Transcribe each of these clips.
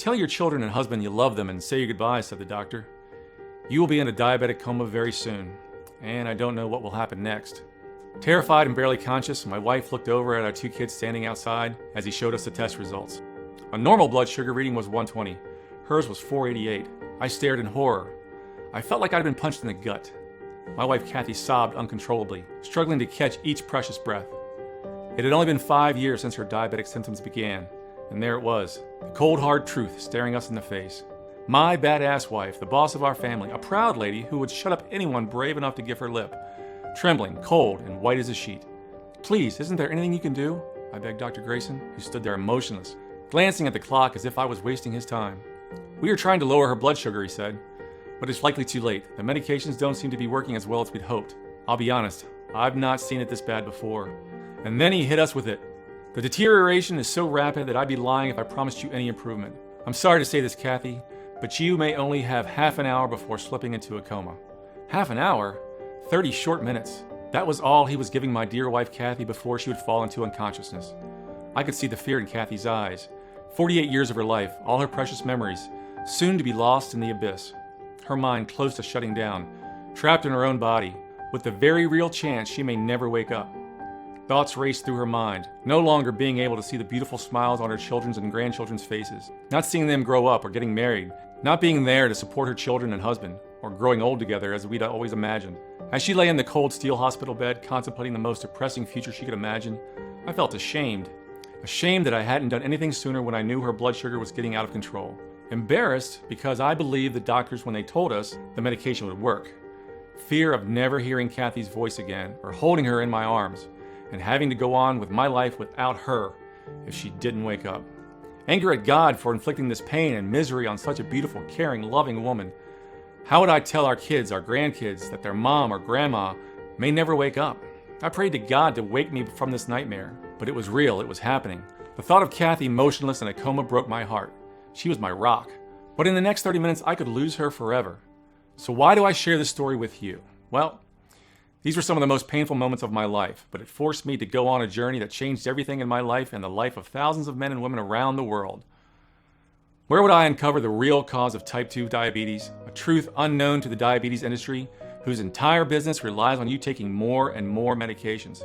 Tell your children and husband you love them and say your goodbyes, said the doctor. You will be in a diabetic coma very soon, and I don't know what will happen next. Terrified and barely conscious, my wife looked over at our 2 kids standing outside as he showed us the test results. A normal blood sugar reading was 120. Hers was 488. I stared in horror. I felt like I'd been punched in the gut. My wife Cathy sobbed uncontrollably, struggling to catch each precious breath. It had only been 5 years since her diabetic symptoms began, and there it was, the cold hard truth staring us in the face. My badass wife, the boss of our family, a proud lady who would shut up anyone brave enough to give her lip, trembling, cold, and white as a sheet. Please, isn't there anything you can do? I begged Dr. Grayson, who stood there motionless, glancing at the clock as if I was wasting his time. We are trying to lower her blood sugar, he said, but it's likely too late. The medications don't seem to be working as well as we'd hoped. I'll be honest, I've not seen it this bad before. And then he hit us with it. The deterioration is so rapid that I'd be lying if I promised you any improvement. I'm sorry to say this, Cathy, but you may only have half an hour before slipping into a coma. Half an hour? 30 short minutes. That was all he was giving my dear wife Cathy before she would fall into unconsciousness. I could see the fear in Cathy's eyes. 48 years of her life, all her precious memories, soon to be lost in the abyss. Her mind close to shutting down, trapped in her own body, with the very real chance she may never wake up. Thoughts raced through her mind, no longer being able to see the beautiful smiles on her children's and grandchildren's faces, not seeing them grow up or getting married, not being there to support her children and husband, or growing old together as we'd always imagined. As she lay in the cold steel hospital bed, contemplating the most depressing future she could imagine, I felt ashamed. Ashamed that I hadn't done anything sooner when I knew her blood sugar was getting out of control. Embarrassed because I believed the doctors when they told us the medication would work. Fear of never hearing Cathy's voice again, or holding her in my arms, and having to go on with my life without her if she didn't wake up. Anger at God for inflicting this pain and misery on such a beautiful, caring, loving woman. How would I tell our kids, our grandkids, that their mom or grandma may never wake up? I prayed to God to wake me from this nightmare, but it was real, it was happening. The thought of Cathy motionless in a coma broke my heart. She was my rock. But in the next 30 minutes, I could lose her forever. So why do I share this story with you? Well, these were some of the most painful moments of my life, but it forced me to go on a journey that changed everything in my life and the life of thousands of men and women around the world. Where would I uncover the real cause of type 2 diabetes, a truth unknown to the diabetes industry, whose entire business relies on you taking more and more medications?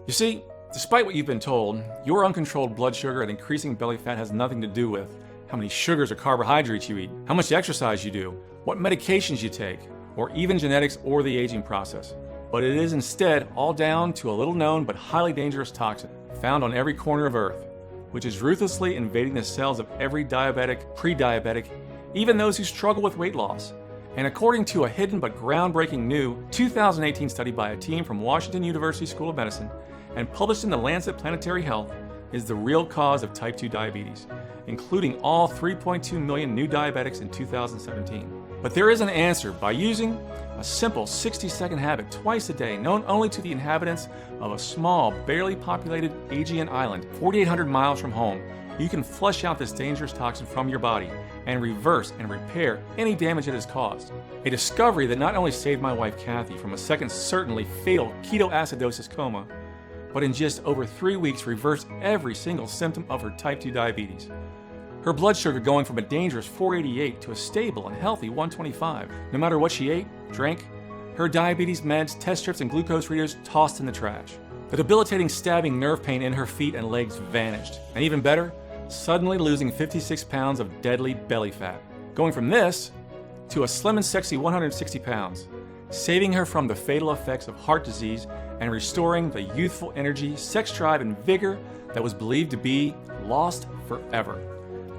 You see, despite what you've been told, your uncontrolled blood sugar and increasing belly fat has nothing to do with how many sugars or carbohydrates you eat, how much exercise you do, what medications you take, or even genetics or the aging process. But it is instead all down to a little known but highly dangerous toxin found on every corner of Earth, which is ruthlessly invading the cells of every diabetic, pre-diabetic, even those who struggle with weight loss. And according to a hidden but groundbreaking new 2018 study by a team from Washington University School of Medicine and published in the Lancet Planetary Health, is the real cause of type 2 diabetes, including all 3.2 million new diabetics in 2017. But there is an answer. By using a simple 60-second habit twice a day, known only to the inhabitants of a small, barely populated Aegean island, 4,800 miles from home, you can flush out this dangerous toxin from your body and reverse and repair any damage it has caused. A discovery that not only saved my wife Cathy from a second certainly fatal ketoacidosis coma, but in just over 3 weeks reversed every single symptom of her type 2 diabetes. Her blood sugar going from a dangerous 488 to a stable and healthy 125. No matter what she ate, drank, her diabetes meds, test strips, and glucose readers tossed in the trash. The debilitating stabbing nerve pain in her feet and legs vanished. And even better, suddenly losing 56 pounds of deadly belly fat. Going from this to a slim and sexy 160 pounds, saving her from the fatal effects of heart disease and restoring the youthful energy, sex drive, and vigor that was believed to be lost forever,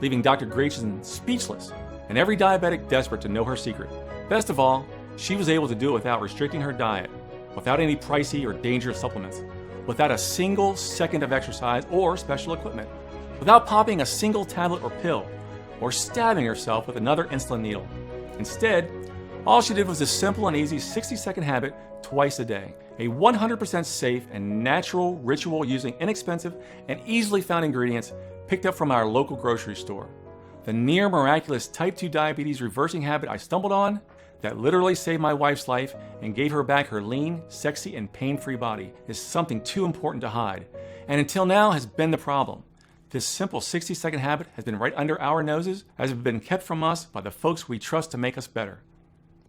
leaving Dr. Grayson speechless and every diabetic desperate to know her secret. Best of all, she was able to do it without restricting her diet, without any pricey or dangerous supplements, without a single second of exercise or special equipment, without popping a single tablet or pill, or stabbing herself with another insulin needle. Instead, all she did was a simple and easy 60-second habit twice a day, a 100% safe and natural ritual using inexpensive and easily found ingredients picked up from our local grocery store. The near miraculous type 2 diabetes reversing habit I stumbled on that literally saved my wife's life and gave her back her lean, sexy, and pain-free body is something too important to hide, and until now has been the problem. This simple 60-second habit has been right under our noses, as it has been kept from us by the folks we trust to make us better.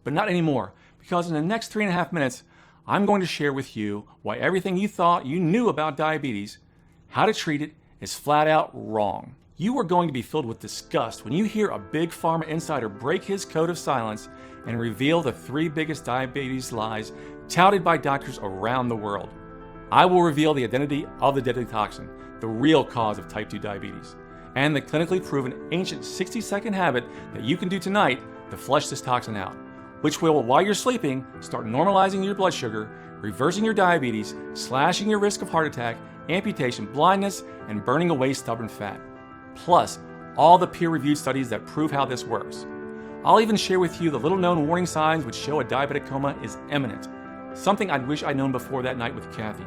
But not anymore, because in the next 3.5 minutes, I'm going to share with you why everything you thought you knew about diabetes, how to treat it, is flat out wrong. You are going to be filled with disgust when you hear a big pharma insider break his code of silence and reveal the 3 biggest diabetes lies touted by doctors around the world. I will reveal the identity of the deadly toxin, the real cause of type 2 diabetes, and the clinically proven ancient 60-second habit that you can do tonight to flush this toxin out, which will, while you're sleeping, start normalizing your blood sugar, reversing your diabetes, slashing your risk of heart attack, amputation, blindness, and burning away stubborn fat. Plus, all the peer-reviewed studies that prove how this works. I'll even share with you the little-known warning signs which show a diabetic coma is imminent, something I'd wish I'd known before that night with Cathy.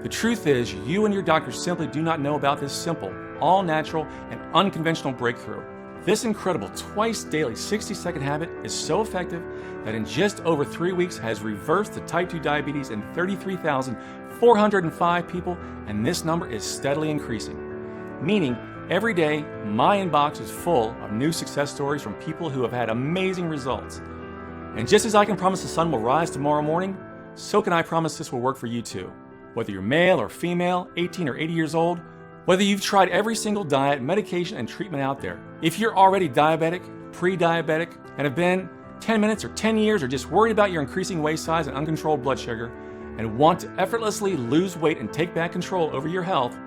The truth is, you and your doctor simply do not know about this simple, all-natural, and unconventional breakthrough. This incredible twice-daily 60-second habit is so effective that in just over 3 weeks has reversed the type 2 diabetes in 33,405 people, and this number is steadily increasing. Meaning, every day, my inbox is full of new success stories from people who have had amazing results. And just as I can promise the sun will rise tomorrow morning, so can I promise this will work for you too. Whether you're male or female, 18 or 80 years old, whether you've tried every single diet, medication, and treatment out there, if you're already diabetic, pre-diabetic, and have been 10 minutes or 10 years or just worried about your increasing waist size and uncontrolled blood sugar, and want to effortlessly lose weight and take back control over your health,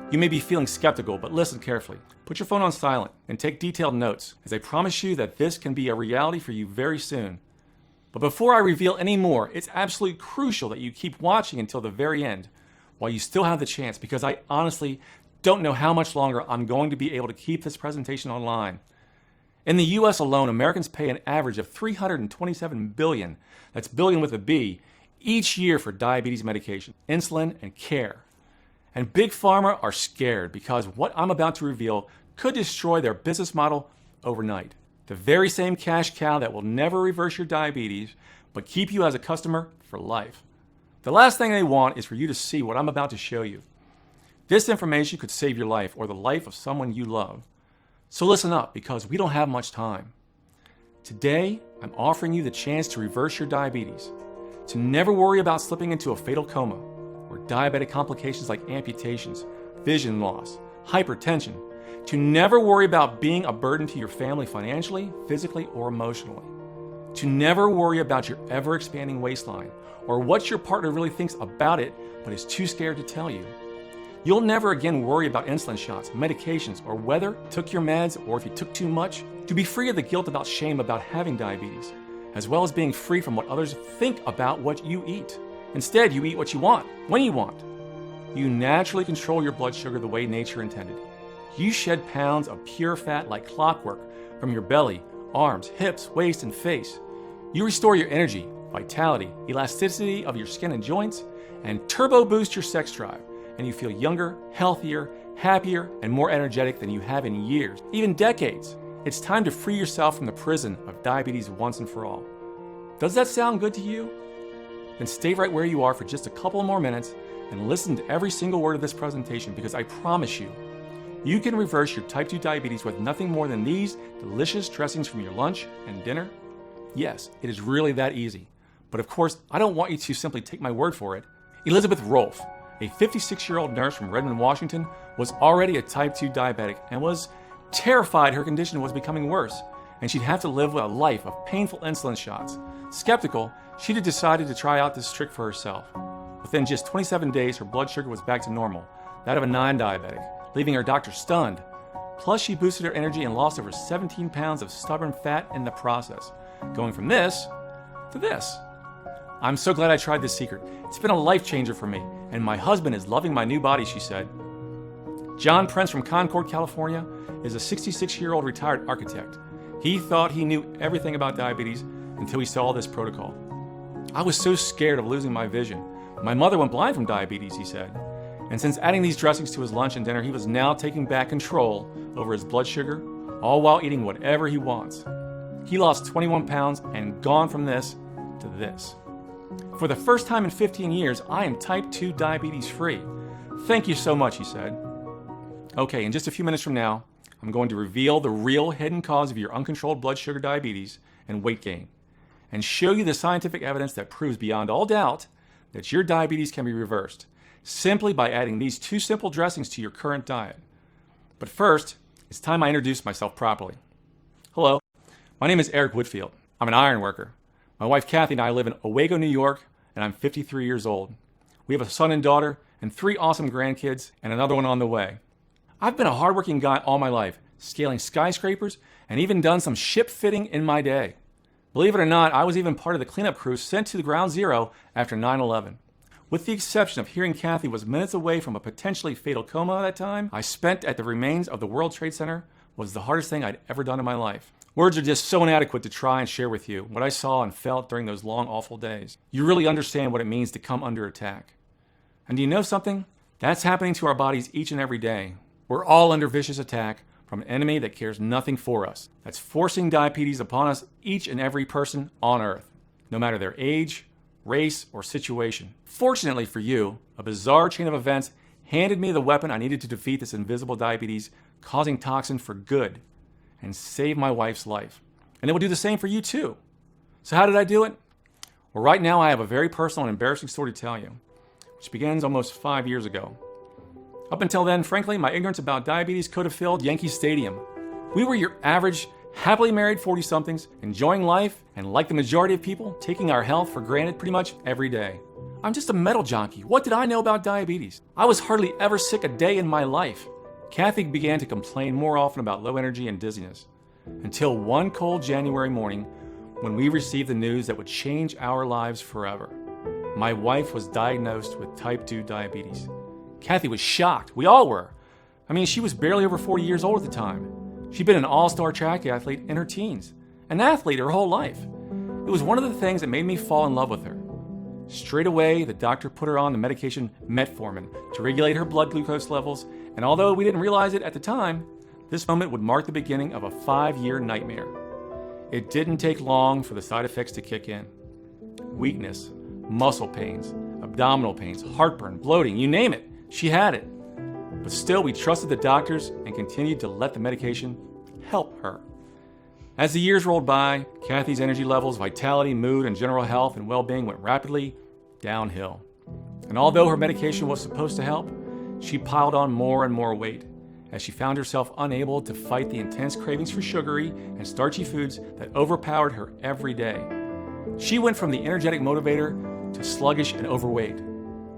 you may be feeling skeptical, but listen carefully. Put your phone on silent and take detailed notes, as I promise you that this can be a reality for you very soon. But before I reveal any more, it's absolutely crucial that you keep watching until the very end, while you still have the chance, because I honestly don't know how much longer I'm going to be able to keep this presentation online. In the US alone, Americans pay an average of $327 billion, that's billion with a B, each year for diabetes medication, insulin, and care. And Big Pharma are scared because what I'm about to reveal could destroy their business model overnight. The very same cash cow that will never reverse your diabetes, but keep you as a customer for life. The last thing they want is for you to see what I'm about to show you. This information could save your life or the life of someone you love. So listen up, because we don't have much time. Today, I'm offering you the chance to reverse your diabetes, to never worry about slipping into a fatal coma, or diabetic complications like amputations, vision loss, hypertension, to never worry about being a burden to your family financially, physically, or emotionally, to never worry about your ever-expanding waistline, or what your partner really thinks about it but is too scared to tell you. You'll never again worry about insulin shots, medications, or whether you took your meds or if you took too much, to be free of the guilt about shame about having diabetes, as well as being free from what others think about what you eat. Instead, you eat what you want, when you want. You naturally control your blood sugar the way nature intended. You shed pounds of pure fat like clockwork from your belly, arms, hips, waist, and face. You restore your energy, vitality, elasticity of your skin and joints, and turbo boost your sex drive, and you feel younger, healthier, happier, and more energetic than you have in years, even decades. It's time to free yourself from the prison of diabetes once and for all. Does that sound good to you? Then stay right where you are for just a couple more minutes and listen to every single word of this presentation, because I promise you, you can reverse your type 2 diabetes with nothing more than these delicious dressings from your lunch and dinner. Yes, it is really that easy. But of course, I don't want you to simply take my word for it. Elizabeth Rolfe, a 56-year-old nurse from Redmond, Washington, was already a type 2 diabetic and was terrified her condition was becoming worse, and she'd have to live a life of painful insulin shots. Skeptical, she'd have decided to try out this trick for herself. Within just 27 days, her blood sugar was back to normal, that of a non-diabetic, leaving her doctor stunned. Plus, she boosted her energy and lost over 17 pounds of stubborn fat in the process, going from this to this. I'm so glad I tried this secret. It's been a life changer for me, and my husband is loving my new body, she said. John Prince from Concord, California, is a 66-year-old retired architect. He thought he knew everything about diabetes until he saw this protocol. I was so scared of losing my vision. My mother went blind from diabetes, he said. And since adding these dressings to his lunch and dinner, he was now taking back control over his blood sugar, all while eating whatever he wants. He lost 21 pounds and gone from this to this. For the first time in 15 years, I am type 2 diabetes free. Thank you so much, he said. Okay, in just a few minutes from now, I'm going to reveal the real hidden cause of your uncontrolled blood sugar diabetes and weight gain, and show you the scientific evidence that proves beyond all doubt that your diabetes can be reversed simply by adding these 2 simple dressings to your current diet. But first, it's time I introduce myself properly. Hello, my name is Eric Whitfield. I'm an iron worker. My wife Cathy and I live in Owego, New York, and I'm 53 years old. We have a son and daughter and 3 awesome grandkids and another one on the way. I've been a hardworking guy all my life, scaling skyscrapers and even done some ship fitting in my day. Believe it or not, I was even part of the cleanup crew sent to the ground zero after 9/11. With the exception of hearing Cathy was minutes away from a potentially fatal coma at that time, I spent at the remains of the World Trade Center was the hardest thing I'd ever done in my life. Words are just so inadequate to try and share with you what I saw and felt during those long, awful days. You really understand what it means to come under attack. And do you know something? That's happening to our bodies each and every day. We're all under vicious attack from an enemy that cares nothing for us. That's forcing diabetes upon us, each and every person on earth, no matter their age, race, or situation. Fortunately for you, a bizarre chain of events handed me the weapon I needed to defeat this invisible diabetes causing toxin for good and save my wife's life. And it will do the same for you too. So how did I do it? Well, right now I have a very personal and embarrassing story to tell you, which begins almost 5 years ago. Up until then, frankly, my ignorance about diabetes could have filled Yankee Stadium. We were your average, happily married 40-somethings, enjoying life, and like the majority of people, taking our health for granted pretty much every day. I'm just a metal junkie. What did I know about diabetes? I was hardly ever sick a day in my life. Cathy began to complain more often about low energy and dizziness, until one cold January morning when we received the news that would change our lives forever. My wife was diagnosed with type 2 diabetes. Cathy was shocked. We all were. I mean, she was barely over 40 years old at the time. She'd been an all-star track athlete in her teens, an athlete her whole life. It was one of the things that made me fall in love with her. Straight away, the doctor put her on the medication metformin to regulate her blood glucose levels, and although we didn't realize it at the time, this moment would mark the beginning of a 5-year nightmare. It didn't take long for the side effects to kick in. Weakness, muscle pains, abdominal pains, heartburn, bloating, you name it. She had it. But still, we trusted the doctors and continued to let the medication help her. As the years rolled by, Cathy's energy levels, vitality, mood, and general health and well-being went rapidly downhill. And although her medication was supposed to help, she piled on more and more weight as she found herself unable to fight the intense cravings for sugary and starchy foods that overpowered her every day. She went from the energetic motivator to sluggish and overweight.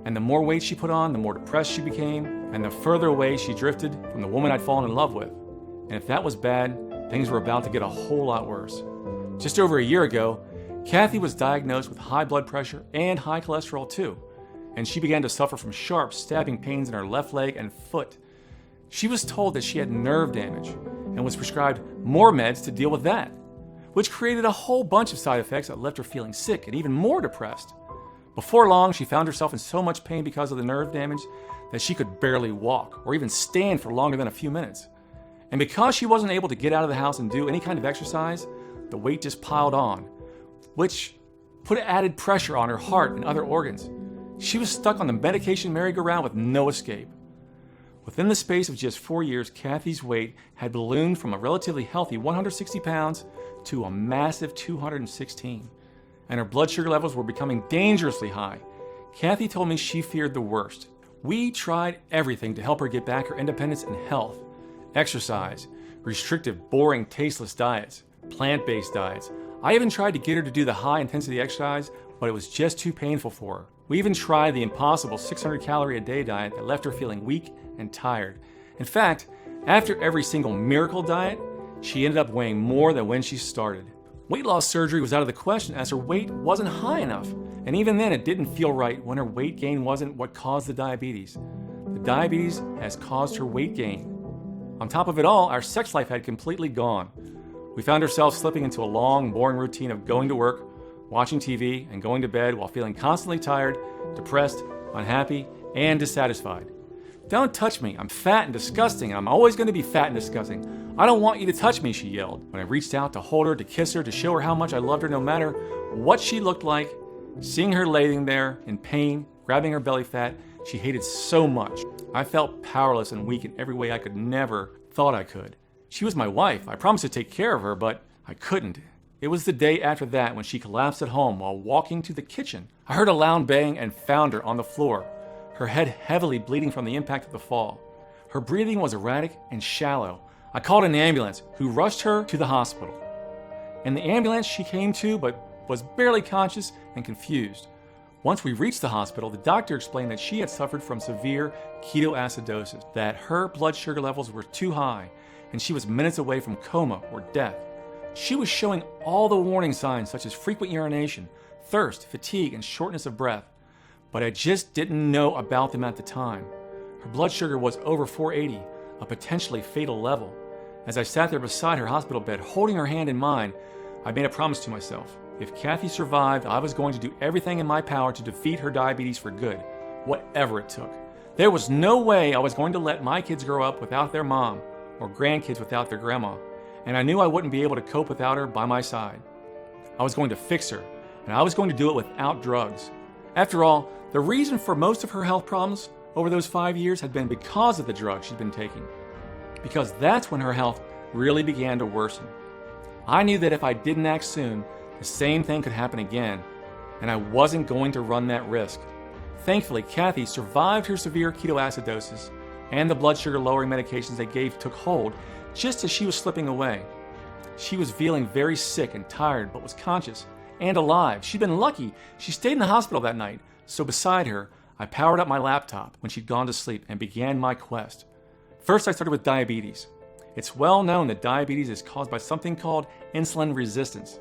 And the more weight she put on, the more depressed she became, and the further away she drifted from the woman I'd fallen in love with. And if that was bad, things were about to get a whole lot worse. Just over a year ago, Cathy was diagnosed with high blood pressure and high cholesterol too, and she began to suffer from sharp, stabbing pains in her left leg and foot. She was told that she had nerve damage and was prescribed more meds to deal with that, which created a whole bunch of side effects that left her feeling sick and even more depressed. Before long, she found herself in so much pain because of the nerve damage that she could barely walk or even stand for longer than a few minutes. And because she wasn't able to get out of the house and do any kind of exercise, the weight just piled on, which put added pressure on her heart and other organs. She was stuck on the medication merry-go-round with no escape. Within the space of just 4 years, Cathy's weight had ballooned from a relatively healthy 160 pounds to a massive 216. And her blood sugar levels were becoming dangerously high. Cathy told me she feared the worst. We tried everything to help her get back her independence and health. Exercise, restrictive, boring, tasteless diets, plant-based diets. I even tried to get her to do the high-intensity exercise, but it was just too painful for her. We even tried the impossible 600-calorie-a-day diet that left her feeling weak and tired. In fact, after every single miracle diet, she ended up weighing more than when she started. Weight loss surgery was out of the question as her weight wasn't high enough, and even then it didn't feel right when her weight gain wasn't what caused the diabetes. The diabetes has caused her weight gain. On top of it all, our sex life had completely gone. We found ourselves slipping into a long, boring routine of going to work, watching TV, and going to bed while feeling constantly tired, depressed, unhappy, and dissatisfied. "Don't touch me, I'm fat and disgusting, and I'm always going to be fat and disgusting. I don't want you to touch me," she yelled. When I reached out to hold her, to kiss her, to show her how much I loved her no matter what she looked like, seeing her laying there in pain, grabbing her belly fat, she hated so much. I felt powerless and weak in every way I could never thought I could. She was my wife. I promised to take care of her, but I couldn't. It was the day after that when she collapsed at home while walking to the kitchen. I heard a loud bang and found her on the floor, her head heavily bleeding from the impact of the fall. Her breathing was erratic and shallow. I called an ambulance, who rushed her to the hospital. In the ambulance she came to, but was barely conscious and confused. Once we reached the hospital, the doctor explained that she had suffered from severe ketoacidosis, that her blood sugar levels were too high, and she was minutes away from coma or death. She was showing all the warning signs such as frequent urination, thirst, fatigue, and shortness of breath, but I just didn't know about them at the time. Her blood sugar was over 480, a potentially fatal level. As I sat there beside her hospital bed, holding her hand in mine, I made a promise to myself. If Cathy survived, I was going to do everything in my power to defeat her diabetes for good, whatever it took. There was no way I was going to let my kids grow up without their mom, or grandkids without their grandma, and I knew I wouldn't be able to cope without her by my side. I was going to fix her, and I was going to do it without drugs. After all, the reason for most of her health problems over those 5 years had been because of the drugs she'd been taking. Because that's when her health really began to worsen. I knew that if I didn't act soon, the same thing could happen again, and I wasn't going to run that risk. Thankfully, Cathy survived her severe ketoacidosis, and the blood sugar lowering medications they gave took hold just as she was slipping away. She was feeling very sick and tired, but was conscious and alive. She'd been lucky. She stayed in the hospital that night, so beside her, I powered up my laptop when she'd gone to sleep and began my quest. First, I started with diabetes. It's well known that diabetes is caused by something called insulin resistance.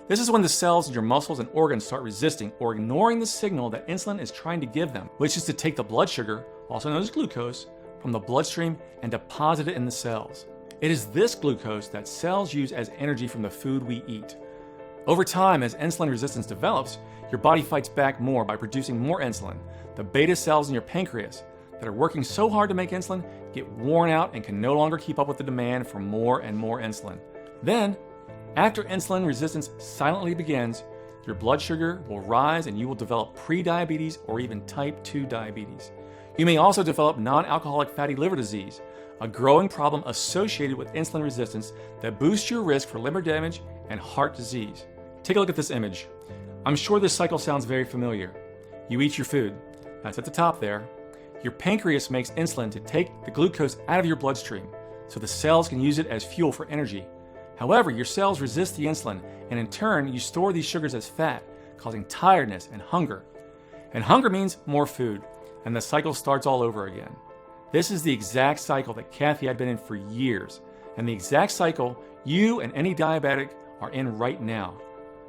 This is when the cells in your muscles and organs start resisting or ignoring the signal that insulin is trying to give them, which is to take the blood sugar, also known as glucose, from the bloodstream and deposit it in the cells. It is this glucose that cells use as energy from the food we eat. Over time, as insulin resistance develops, your body fights back more by producing more insulin. The beta cells in your pancreas that are working so hard to make insulin get worn out and can no longer keep up with the demand for more and more insulin. Then, after insulin resistance silently begins, your blood sugar will rise and you will develop prediabetes or even type 2 diabetes. You may also develop non-alcoholic fatty liver disease, a growing problem associated with insulin resistance that boosts your risk for liver damage and heart disease. Take a look at this image. I'm sure this cycle sounds very familiar. You eat your food. That's at the top there. Your pancreas makes insulin to take the glucose out of your bloodstream, so the cells can use it as fuel for energy. However, your cells resist the insulin, and in turn, you store these sugars as fat, causing tiredness and hunger. And hunger means more food, and the cycle starts all over again. This is the exact cycle that Cathy had been in for years, and the exact cycle you and any diabetic are in right now.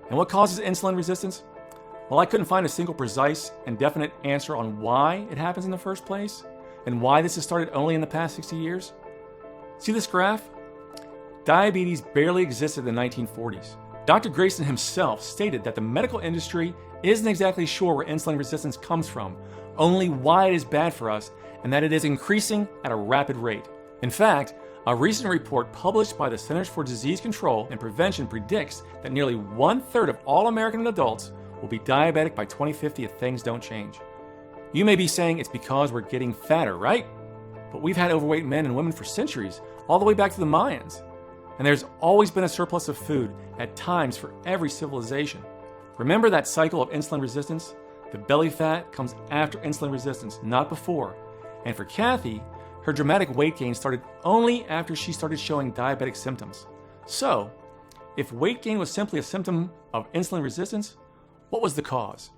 And what causes insulin resistance? Well, I couldn't find a single precise and definite answer on why it happens in the first place, and why this has started only in the past 60 years. See this graph? Diabetes barely existed in the 1940s. Dr. Grayson himself stated that the medical industry isn't exactly sure where insulin resistance comes from, only why it is bad for us, and that it is increasing at a rapid rate. In fact, a recent report published by the Centers for Disease Control and Prevention predicts that nearly 1/3 of all American adults will be diabetic by 2050 if things don't change. You may be saying it's because we're getting fatter, right? But we've had overweight men and women for centuries, all the way back to the Mayans. And there's always been a surplus of food, at times for every civilization. Remember that cycle of insulin resistance? The belly fat comes after insulin resistance, not before. And for Cathy, her dramatic weight gain started only after she started showing diabetic symptoms. So, if weight gain was simply a symptom of insulin resistance, what was the cause?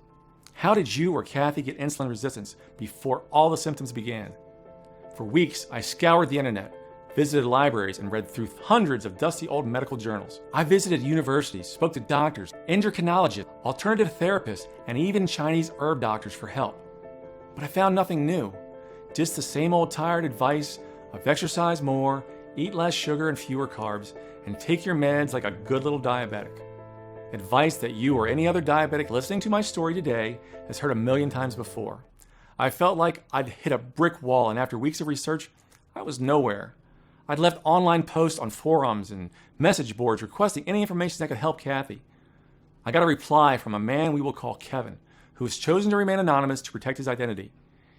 How did you or Cathy get insulin resistance before all the symptoms began? For weeks, I scoured the internet, visited libraries, and read through hundreds of dusty old medical journals. I visited universities, spoke to doctors, endocrinologists, alternative therapists, and even Chinese herb doctors for help. But I found nothing new. Just the same old tired advice of exercise more, eat less sugar and fewer carbs, and take your meds like a good little diabetic. Advice that you or any other diabetic listening to my story today has heard a million times before. I felt like I'd hit a brick wall, and after weeks of research, I was nowhere. I'd left online posts on forums and message boards requesting any information that could help Cathy. I got a reply from a man we will call Kevin, who has chosen to remain anonymous to protect his identity.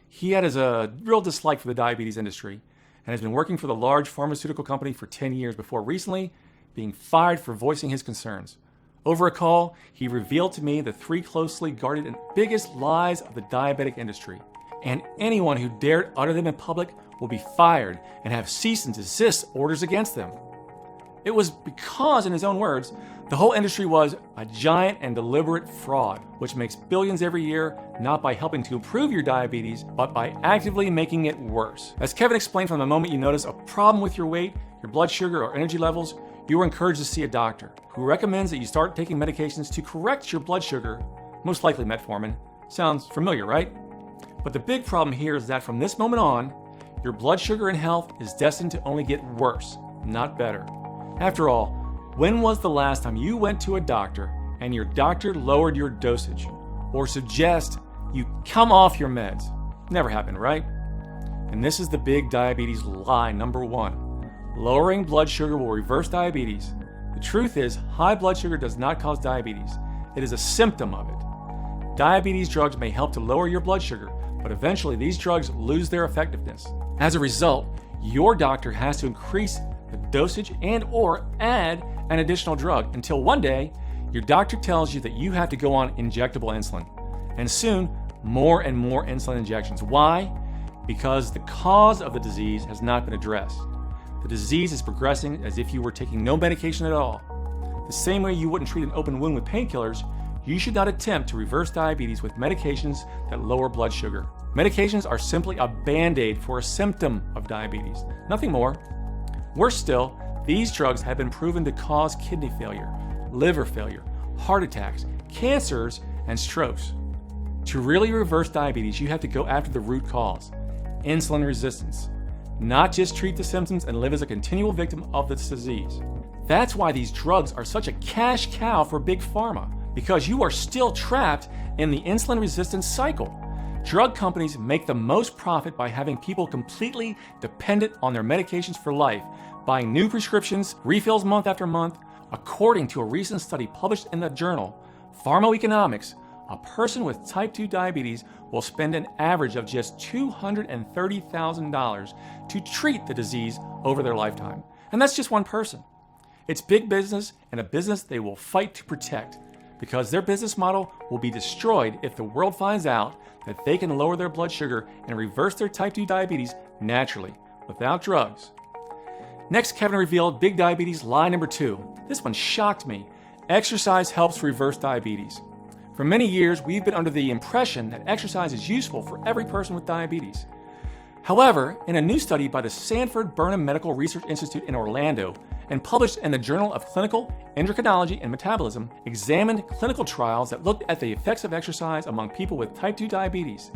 He had a real dislike for the diabetes industry and has been working for the large pharmaceutical company for 10 years before recently being fired for voicing his concerns. Over a call, he revealed to me the 3 closely guarded and biggest lies of the diabetic industry, and anyone who dared utter them in public will be fired and have cease and desist orders against them. It was because, in his own words, the whole industry was a giant and deliberate fraud, which makes billions every year, not by helping to improve your diabetes, but by actively making it worse. As Kevin explained, from the moment you notice a problem with your weight, your blood sugar, or energy levels, you are encouraged to see a doctor who recommends that you start taking medications to correct your blood sugar, most likely metformin. Sounds familiar, right? But the big problem here is that from this moment on, your blood sugar and health is destined to only get worse, not better. After all, when was the last time you went to a doctor and your doctor lowered your dosage or suggest you come off your meds? Never happened, right? And this is the big diabetes lie number 1. Lowering blood sugar will reverse diabetes. The truth is, high blood sugar does not cause diabetes. It is a symptom of it. Diabetes drugs may help to lower your blood sugar, but eventually these drugs lose their effectiveness. As a result, your doctor has to increase the dosage and or add an additional drug until one day your doctor tells you that you have to go on injectable insulin, and soon more and more insulin injections. Why? Because the cause of the disease has not been addressed. The disease is progressing as if you were taking no medication at all. The same way you wouldn't treat an open wound with painkillers, you should not attempt to reverse diabetes with medications that lower blood sugar. Medications are simply a band-aid for a symptom of diabetes, nothing more. Worse still, these drugs have been proven to cause kidney failure, liver failure, heart attacks, cancers, and strokes. To really reverse diabetes, you have to go after the root cause, insulin resistance, not just treat the symptoms and live as a continual victim of this disease. That's why these drugs are such a cash cow for Big Pharma, because you are still trapped in the insulin resistance cycle. Drug companies make the most profit by having people completely dependent on their medications for life, buying new prescriptions, refills month after month. According to a recent study published in the journal Pharmacoeconomics, a person with type 2 diabetes will spend an average of just $230,000 to treat the disease over their lifetime. And that's just one person. It's big business, and a business they will fight to protect, because their business model will be destroyed if the world finds out that they can lower their blood sugar and reverse their type 2 diabetes naturally, without drugs. Next, Kevin revealed big diabetes lie number 2. This one shocked me. Exercise helps reverse diabetes. For many years, we've been under the impression that exercise is useful for every person with diabetes. However, in a new study by the Sanford Burnham Medical Research Institute in Orlando and published in the Journal of Clinical Endocrinology and Metabolism, examined clinical trials that looked at the effects of exercise among people with type 2 diabetes.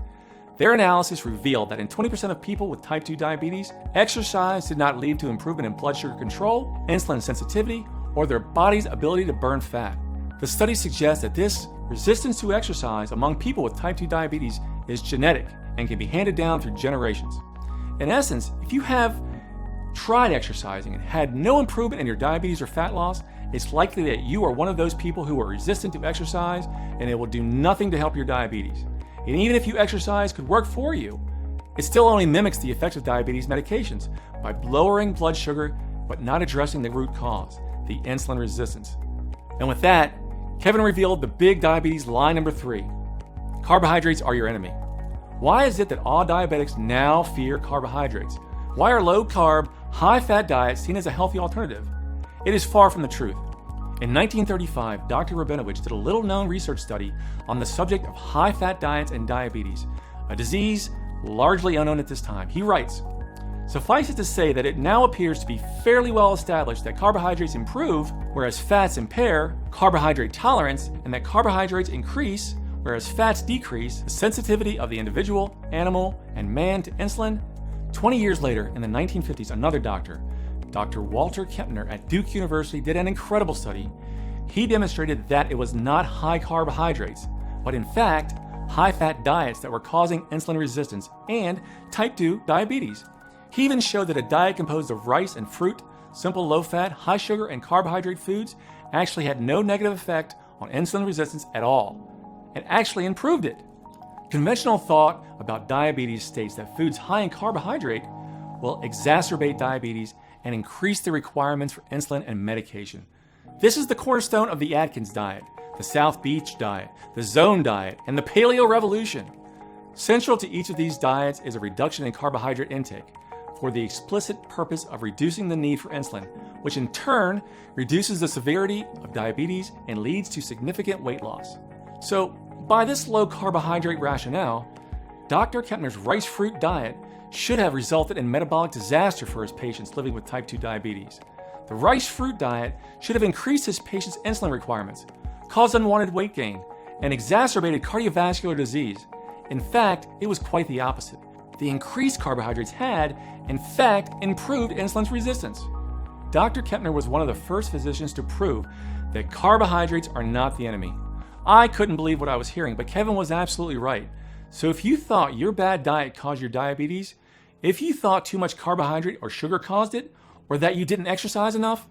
Their analysis revealed that in 20% of people with type 2 diabetes, exercise did not lead to improvement in blood sugar control, insulin sensitivity, or their body's ability to burn fat. The study suggests that this resistance to exercise among people with type 2 diabetes is genetic and can be handed down through generations. In essence, if you have tried exercising and had no improvement in your diabetes or fat loss, it's likely that you are one of those people who are resistant to exercise, and it will do nothing to help your diabetes. And even if you exercise could work for you, it still only mimics the effects of diabetes medications by lowering blood sugar but not addressing the root cause, the insulin resistance. And with that, Kevin revealed the big diabetes lie number 3. Carbohydrates are your enemy. Why is it that all diabetics now fear carbohydrates? Why are low-carb, high-fat diets seen as a healthy alternative? It is far from the truth. In 1935, Dr. Rabinowitz did a little-known research study on the subject of high-fat diets and diabetes, a disease largely unknown at this time. He writes, "Suffice it to say that it now appears to be fairly well established that carbohydrates improve, whereas fats impair carbohydrate tolerance, and that carbohydrates increase, whereas fats decrease the sensitivity of the individual, animal, and man to insulin." 20 years later, in the 1950s, another doctor, Dr. Walter Kempner at Duke University, did an incredible study. He demonstrated that it was not high carbohydrates, but in fact, high-fat diets that were causing insulin resistance and type 2 diabetes. He even showed that a diet composed of rice and fruit, simple low-fat, high-sugar, and carbohydrate foods actually had no negative effect on insulin resistance at all, and actually improved it. Conventional thought about diabetes states that foods high in carbohydrate will exacerbate diabetes and increase the requirements for insulin and medication. This is the cornerstone of the Atkins diet, the South Beach diet, the Zone diet, and the Paleo Revolution. Central to each of these diets is a reduction in carbohydrate intake for the explicit purpose of reducing the need for insulin, which in turn reduces the severity of diabetes and leads to significant weight loss. So, by this low carbohydrate rationale, Dr. Kepner's rice fruit diet should have resulted in metabolic disaster for his patients living with type 2 diabetes. The rice fruit diet should have increased his patients' insulin requirements, caused unwanted weight gain, and exacerbated cardiovascular disease. In fact, it was quite the opposite. The increased carbohydrates had, in fact, improved insulin's resistance. Dr. Kepner was one of the first physicians to prove that carbohydrates are not the enemy. I couldn't believe what I was hearing, but Kevin was absolutely right. So if you thought your bad diet caused your diabetes, if you thought too much carbohydrate or sugar caused it, or that you didn't exercise enough,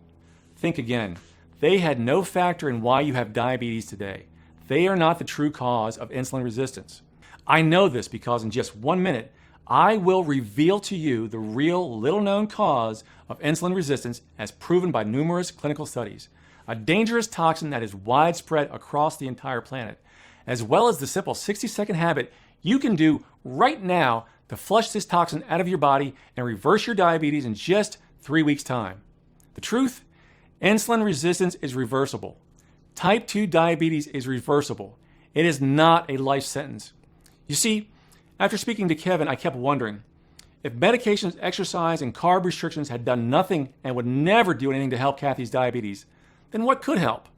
think again. They had no factor in why you have diabetes today. They are not the true cause of insulin resistance. I know this because in just 1 minute, I will reveal to you the real little-known cause of insulin resistance as proven by numerous clinical studies. A dangerous toxin that is widespread across the entire planet, as well as the simple 60-second habit you can do right now to flush this toxin out of your body and reverse your diabetes in just 3 weeks' time. The truth? Insulin resistance is reversible. Type 2 diabetes is reversible. It is not a life sentence. You see, after speaking to Kevin, I kept wondering, if medications, exercise, and carb restrictions had done nothing and would never do anything to help Cathy's diabetes, then what could help?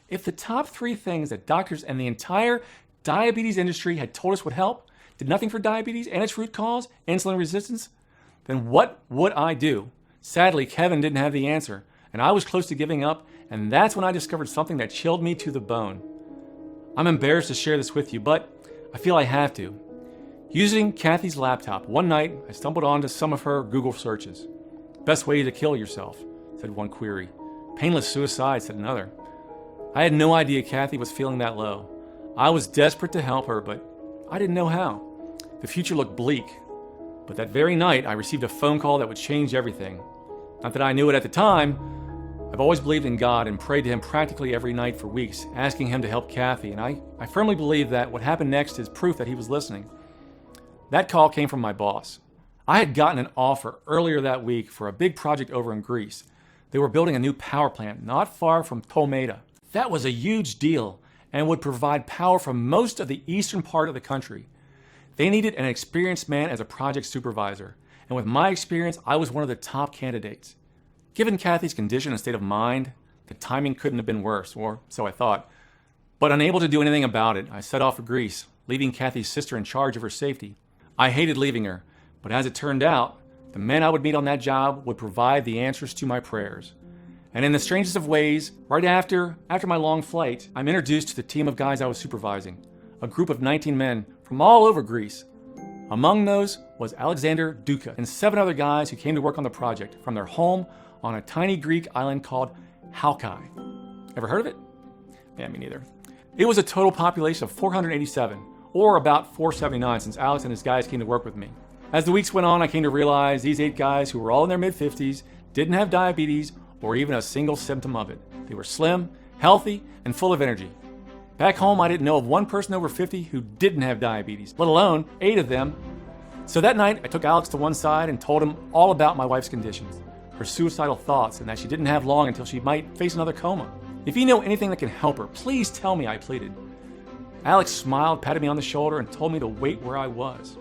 If the top 3 things that doctors and the entire diabetes industry had told us would help did nothing for diabetes and its root cause, insulin resistance, then what would I do? Sadly, Kevin didn't have the answer, and I was close to giving up, and that's when I discovered something that chilled me to the bone. I'm embarrassed to share this with you, but I feel I have to. Using Cathy's laptop, one night I stumbled onto some of her Google searches. Best way to kill yourself, said one query. Painless suicide, said another. I had no idea Cathy was feeling that low. I was desperate to help her, but I didn't know how. The future looked bleak. But that very night, I received a phone call that would change everything. Not that I knew it at the time. I've always believed in God and prayed to Him practically every night for weeks, asking Him to help Cathy, and I firmly believe that what happened next is proof that He was listening. That call came from my boss. I had gotten an offer earlier that week for a big project over in Greece. They were building a new power plant not far from Tolmeda. That was a huge deal and would provide power for most of the eastern part of the country. They needed an experienced man as a project supervisor, and with my experience, I was one of the top candidates. Given Cathy's condition and state of mind, the timing couldn't have been worse, or so I thought. But unable to do anything about it, I set off for Greece, leaving Cathy's sister in charge of her safety. I hated leaving her, but as it turned out, the men I would meet on that job would provide the answers to my prayers. And in the strangest of ways, right after my long flight, I'm introduced to the team of guys I was supervising, a group of 19 men from all over Greece. Among those was Alexander Duka and 7 other guys who came to work on the project from their home on a tiny Greek island called Halkai. Ever heard of it? Yeah, me neither. It was a total population of 487, or about 479 since Alex and his guys came to work with me. As the weeks went on, I came to realize these 8 guys who were all in their mid-50s didn't have diabetes or even a single symptom of it. They were slim, healthy, and full of energy. Back home, I didn't know of one person over 50 who didn't have diabetes, let alone 8 of them. So that night, I took Alex to one side and told him all about my wife's conditions, her suicidal thoughts, and that she didn't have long until she might face another coma. If you know anything that can help her, please tell me, I pleaded. Alex smiled, patted me on the shoulder, and told me to wait where I was.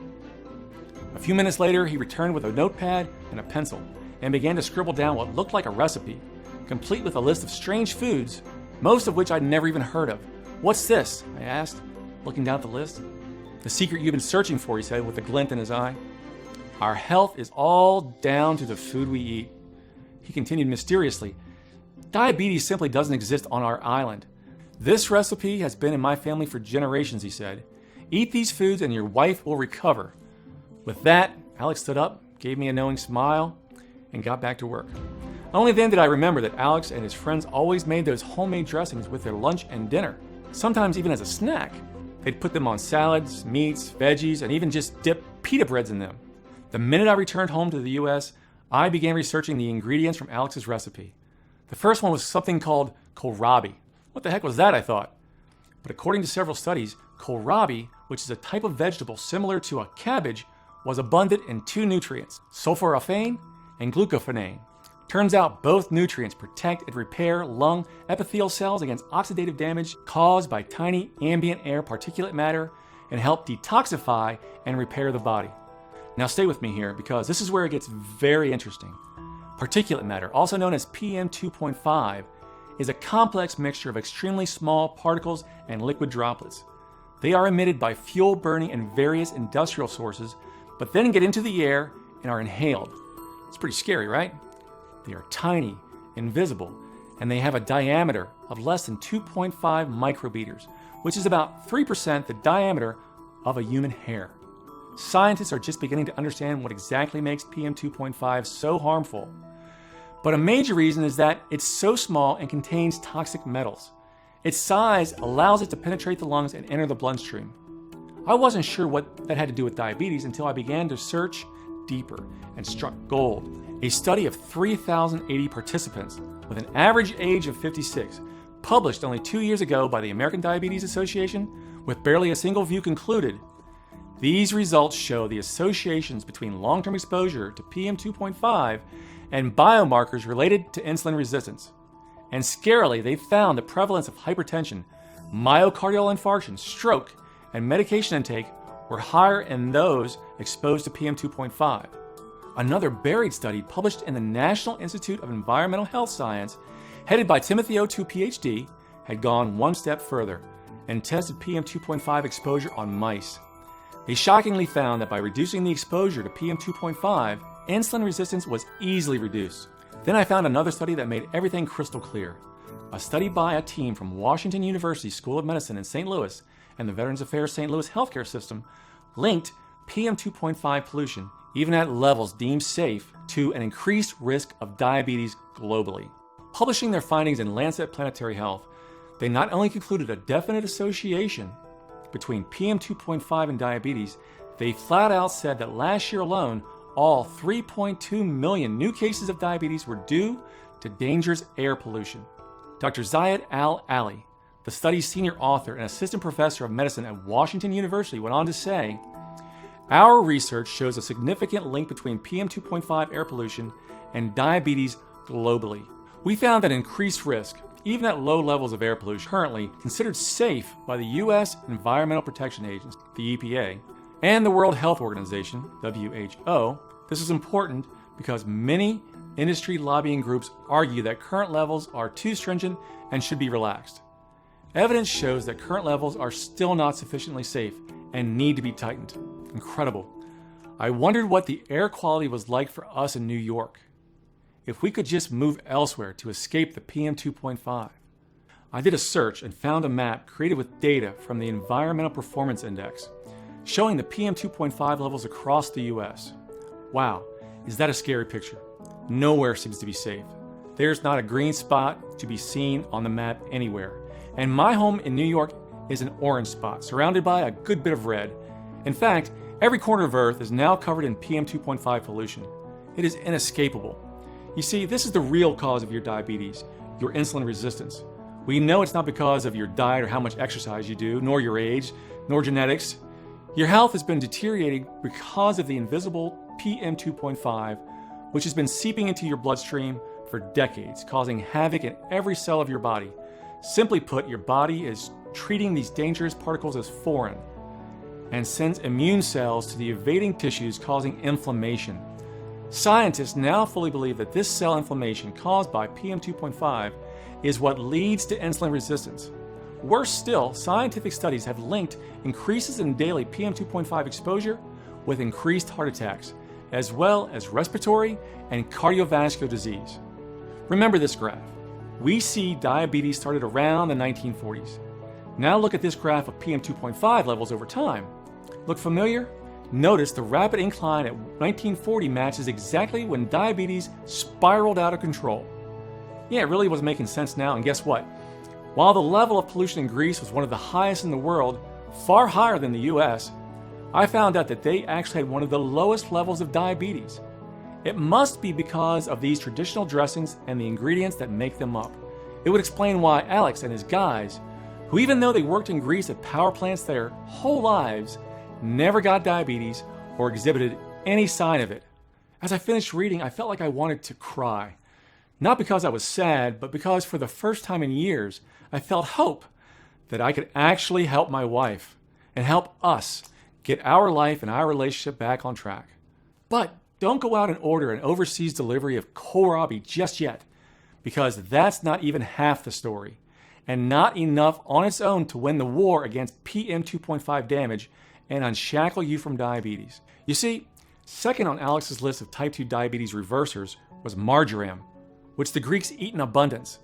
A few minutes later, he returned with a notepad and a pencil and began to scribble down what looked like a recipe, complete with a list of strange foods, most of which I'd never even heard of. What's this? I asked, looking down at the list. The secret you've been searching for, he said with a glint in his eye. Our health is all down to the food we eat. He continued mysteriously. Diabetes simply doesn't exist on our island. This recipe has been in my family for generations, he said. Eat these foods and your wife will recover. With that, Alex stood up, gave me a knowing smile, and got back to work. Only then did I remember that Alex and his friends always made those homemade dressings with their lunch and dinner, sometimes even as a snack. They'd put them on salads, meats, veggies, and even just dip pita breads in them. The minute I returned home to the US, I began researching the ingredients from Alex's recipe. The first one was something called kohlrabi. What the heck was that, I thought? But according to several studies, kohlrabi, which is a type of vegetable similar to a cabbage, was abundant in two nutrients, sulforaphane and glucophane. Turns out both nutrients protect and repair lung epithelial cells against oxidative damage caused by tiny ambient air particulate matter and help detoxify and repair the body. Now stay with me here because this is where it gets very interesting. Particulate matter, also known as PM 2.5, is a complex mixture of extremely small particles and liquid droplets. They are emitted by fuel burning and various industrial sources, but then get into the air and are inhaled. It's pretty scary, right? They are tiny, invisible, and they have a diameter of less than 2.5 micrometers, which is about 3% the diameter of a human hair. Scientists are just beginning to understand what exactly makes PM 2.5 so harmful. But a major reason is that it's so small and contains toxic metals. Its size allows it to penetrate the lungs and enter the bloodstream. I wasn't sure what that had to do with diabetes until I began to search deeper and struck gold. A study of 3,080 participants with an average age of 56, published only 2 years ago by the American Diabetes Association, with barely a single view, concluded these results show the associations between long-term exposure to PM 2.5 and biomarkers related to insulin resistance. And scarily, they found the prevalence of hypertension, myocardial infarction, stroke, and medication intake were higher in those exposed to PM 2.5. Another buried study published in the National Institute of Environmental Health Science, headed by Timothy O2 PhD, had gone one step further and tested PM 2.5 exposure on mice. They shockingly found that by reducing the exposure to PM 2.5, insulin resistance was easily reduced. Then I found another study that made everything crystal clear. A study by a team from Washington University School of Medicine in St. Louis and the Veterans Affairs St. Louis healthcare system linked PM 2.5 pollution, even at levels deemed safe, to an increased risk of diabetes globally. Publishing their findings in Lancet Planetary Health, they not only concluded a definite association between PM 2.5 and diabetes, they flat out said that last year alone, all 3.2 million new cases of diabetes were due to dangerous air pollution. Dr. Zayed Al-Ali, the study's senior author and assistant professor of medicine at Washington University, went on to say, "Our research shows a significant link between PM 2.5 air pollution and diabetes globally. We found an increased risk, even at low levels of air pollution currently considered safe by the U.S. Environmental Protection Agency, the EPA, and the World Health Organization, WHO. This is important because many industry lobbying groups argue that current levels are too stringent and should be relaxed. Evidence shows that current levels are still not sufficiently safe and need to be tightened." Incredible. I wondered what the air quality was like for us in New York. If we could just move elsewhere to escape the PM 2.5. I did a search and found a map created with data from the Environmental Performance Index, showing the PM 2.5 levels across the US. Wow, is that a scary picture? Nowhere seems to be safe. There's not a green spot to be seen on the map anywhere. And my home in New York is an orange spot, surrounded by a good bit of red. In fact, every corner of Earth is now covered in PM 2.5 pollution. It is inescapable. You see, this is the real cause of your diabetes, your insulin resistance. We know it's not because of your diet or how much exercise you do, nor your age, nor genetics. Your health has been deteriorating because of the invisible PM 2.5, which has been seeping into your bloodstream for decades, causing havoc in every cell of your body. Simply put, your body is treating these dangerous particles as foreign and sends immune cells to the evading tissues, causing inflammation. Scientists now fully believe that this cell inflammation caused by PM 2.5 is what leads to insulin resistance. Worse still, scientific studies have linked increases in daily PM 2.5 exposure with increased heart attacks, as well as respiratory and cardiovascular disease. Remember this graph. We see diabetes started around the 1940s. Now look at this graph of PM 2.5 levels over time. Look familiar? Notice the rapid incline at 1940 matches exactly when diabetes spiraled out of control. Yeah, it really was making sense now, and guess what? While the level of pollution in Greece was one of the highest in the world, far higher than the US, I found out that they actually had one of the lowest levels of diabetes. It must be because of these traditional dressings and the ingredients that make them up. It would explain why Alex and his guys, who even though they worked in Greece at power plants their whole lives, never got diabetes or exhibited any sign of it. As I finished reading, I felt like I wanted to cry. Not because I was sad, but because for the first time in years, I felt hope that I could actually help my wife and help us get our life and our relationship back on track. But don't go out and order an overseas delivery of kohlrabi just yet, because that's not even half the story, and not enough on its own to win the war against PM 2.5 damage and unshackle you from diabetes. You see, second on Alex's list of type 2 diabetes reversers was marjoram, which the Greeks eat in abundance.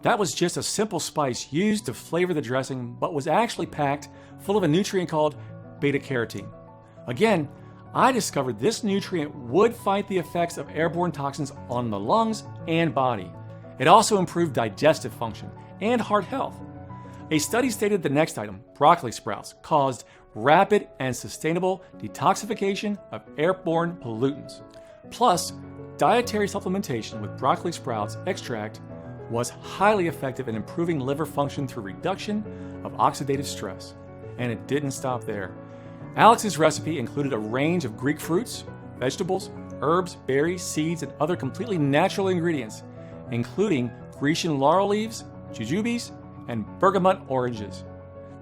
That was just a simple spice used to flavor the dressing, but was actually packed full of a nutrient called beta-carotene. Again, I discovered this nutrient would fight the effects of airborne toxins on the lungs and body. It also improved digestive function and heart health. A study stated the next item, broccoli sprouts, caused rapid and sustainable detoxification of airborne pollutants. Plus, dietary supplementation with broccoli sprouts extract was highly effective in improving liver function through reduction of oxidative stress. And it didn't stop there. Alex's recipe included a range of Greek fruits, vegetables, herbs, berries, seeds, and other completely natural ingredients, including Grecian laurel leaves, jujubes, and bergamot oranges.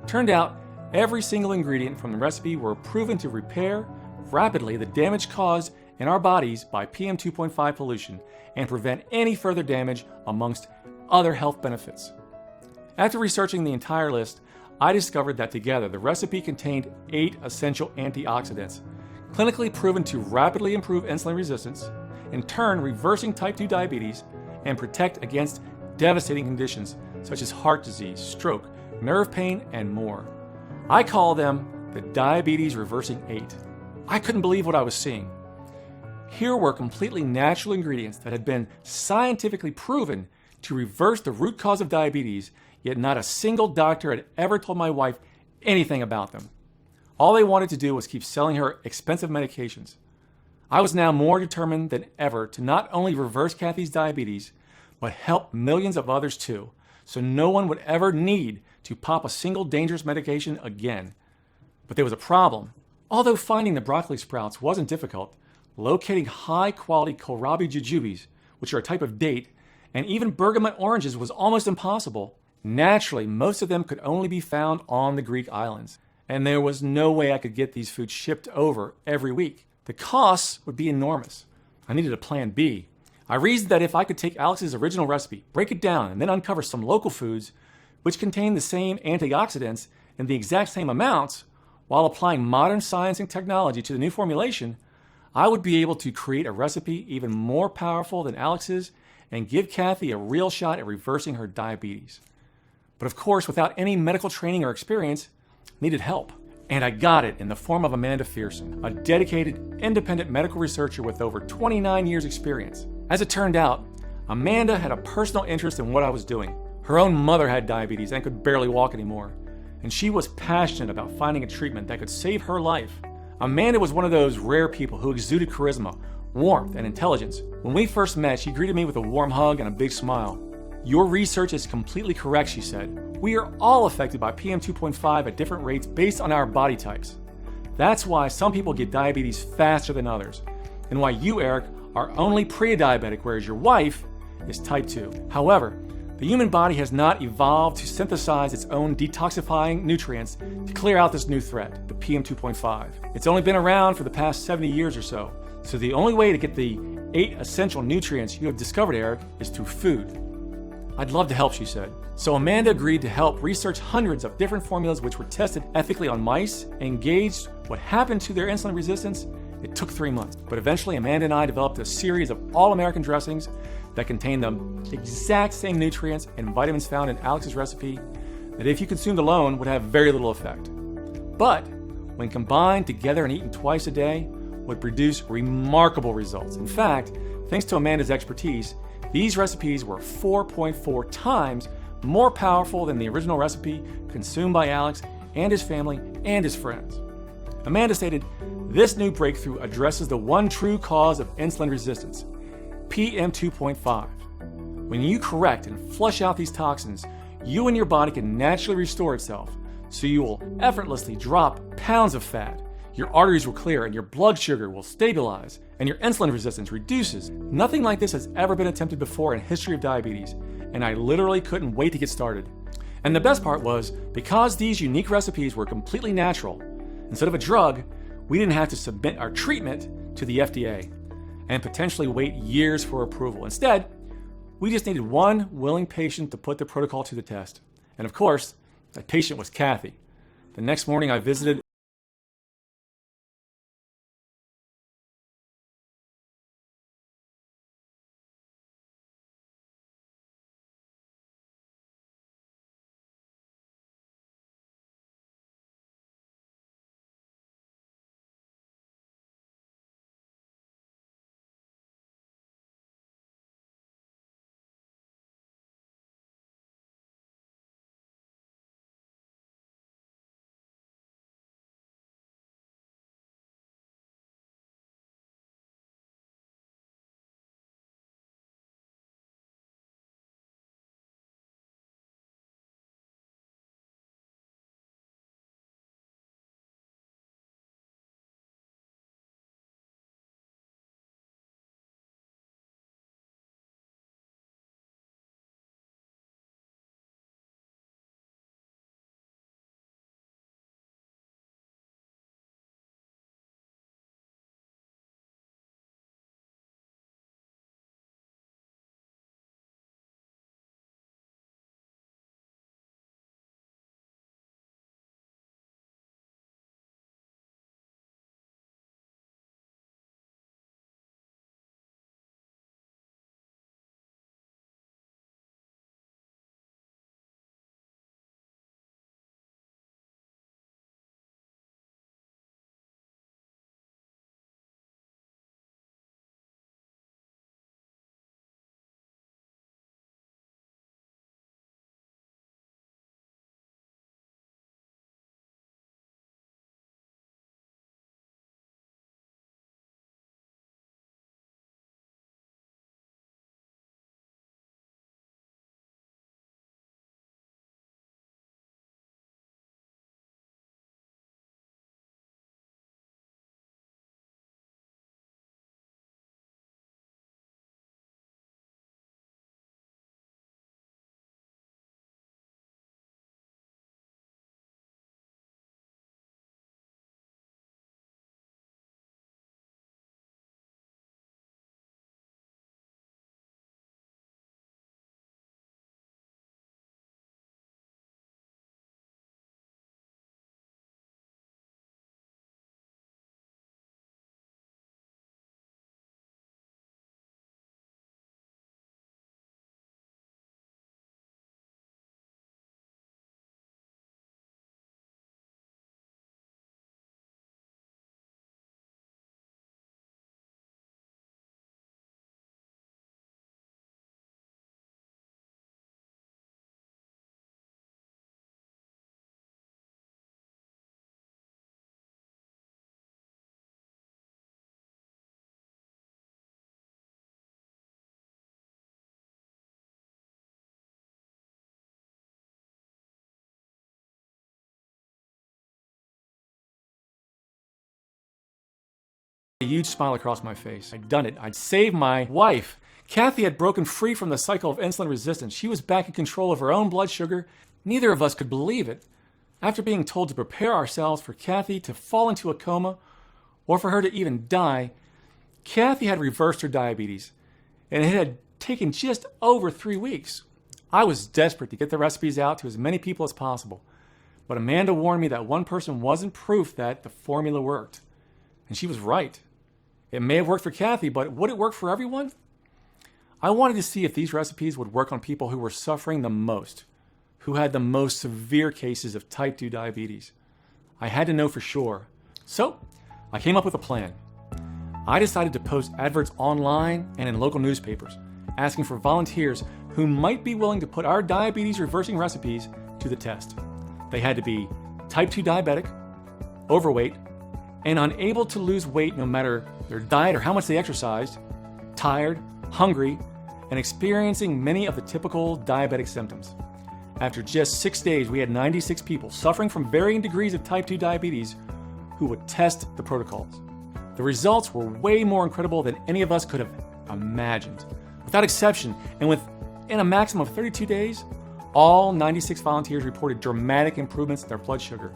Turned out, every single ingredient from the recipe were proven to repair rapidly the damage caused in our bodies by PM 2.5 pollution and prevent any further damage, amongst other health benefits. After researching the entire list, I discovered that together the recipe contained 8 essential antioxidants, clinically proven to rapidly improve insulin resistance, in turn reversing type 2 diabetes, and protect against devastating conditions such as heart disease, stroke, nerve pain, and more. I call them the Diabetes Reversing 8. I couldn't believe what I was seeing. Here were completely natural ingredients that had been scientifically proven to reverse the root cause of diabetes, yet not a single doctor had ever told my wife anything about them. All they wanted to do was keep selling her expensive medications. I was now more determined than ever to not only reverse Cathy's diabetes, but help millions of others too, so no one would ever need to pop a single dangerous medication again. But there was a problem. Although finding the broccoli sprouts wasn't difficult, locating high-quality kohlrabi jujubes, which are a type of date, and even bergamot oranges was almost impossible. Naturally, most of them could only be found on the Greek islands, and there was no way I could get these foods shipped over every week. The costs would be enormous. I needed a plan B. I reasoned that if I could take Alex's original recipe, break it down, and then uncover some local foods which contain the same antioxidants in the exact same amounts, while applying modern science and technology to the new formulation, I would be able to create a recipe even more powerful than Alex's and give Cathy a real shot at reversing her diabetes. But of course, without any medical training or experience, needed help. And I got it in the form of Amanda Fearson, a dedicated, independent medical researcher with over 29 years experience. As it turned out, Amanda had a personal interest in what I was doing. Her own mother had diabetes and could barely walk anymore, and she was passionate about finding a treatment that could save her life. Amanda was one of those rare people who exuded charisma, warmth, and intelligence. When we first met, she greeted me with a warm hug and a big smile. "Your research is completely correct," she said. "We are all affected by PM 2.5 at different rates based on our body types. That's why some people get diabetes faster than others, and why you, Eric, are only pre-diabetic, whereas your wife is type 2. However, the human body has not evolved to synthesize its own detoxifying nutrients to clear out this new threat, the PM 2.5. It's only been around for the past 70 years or so. So the only way to get the 8 essential nutrients you have discovered, Eric, is through food." "I'd love to help," she said. So Amanda agreed to help research hundreds of different formulas which were tested ethically on mice and gauged what happened to their insulin resistance. It took 3 months, but eventually Amanda and I developed a series of all-American dressings that contained the exact same nutrients and vitamins found in Alex's recipe that if you consumed alone would have very little effect. But when combined together and eaten twice a day, would produce remarkable results. In fact, thanks to Amanda's expertise, these recipes were 4.4 times more powerful than the original recipe consumed by Alex and his family and his friends. Amanda stated, "This new breakthrough addresses the one true cause of insulin resistance, PM2.5. When you correct and flush out these toxins, you and your body can naturally restore itself, so you will effortlessly drop pounds of fat. Your arteries will clear and your blood sugar will stabilize, and your insulin resistance reduces. Nothing like this has ever been attempted before in history of diabetes, and I literally couldn't wait to get started." And the best part was, because these unique recipes were completely natural, instead of a drug, we didn't have to submit our treatment to the FDA and potentially wait years for approval. Instead, we just needed one willing patient to put the protocol to the test. And of course, that patient was Cathy. The next morning I visited a huge smile across my face. I'd done it. I'd saved my wife. Cathy had broken free from the cycle of insulin resistance. She was back in control of her own blood sugar. Neither of us could believe it. After being told to prepare ourselves for Cathy to fall into a coma or for her to even die, Cathy had reversed her diabetes, and it had taken just over 3 weeks. I was desperate to get the recipes out to as many people as possible, but Amanda warned me that one person wasn't proof that the formula worked. And she was right. It may have worked for Cathy, but would it work for everyone? I wanted to see if these recipes would work on people who were suffering the most, who had the most severe cases of type 2 diabetes. I had to know for sure. So I came up with a plan. I decided to post adverts online and in local newspapers, asking for volunteers who might be willing to put our diabetes reversing recipes to the test. They had to be type 2 diabetic, overweight, and unable to lose weight no matter their diet or how much they exercised, tired, hungry, and experiencing many of the typical diabetic symptoms. After just 6 days, we had 96 people suffering from varying degrees of type 2 diabetes who would test the protocols. The results were way more incredible than any of us could have imagined. Without exception, and within a maximum of 32 days, all 96 volunteers reported dramatic improvements in their blood sugar.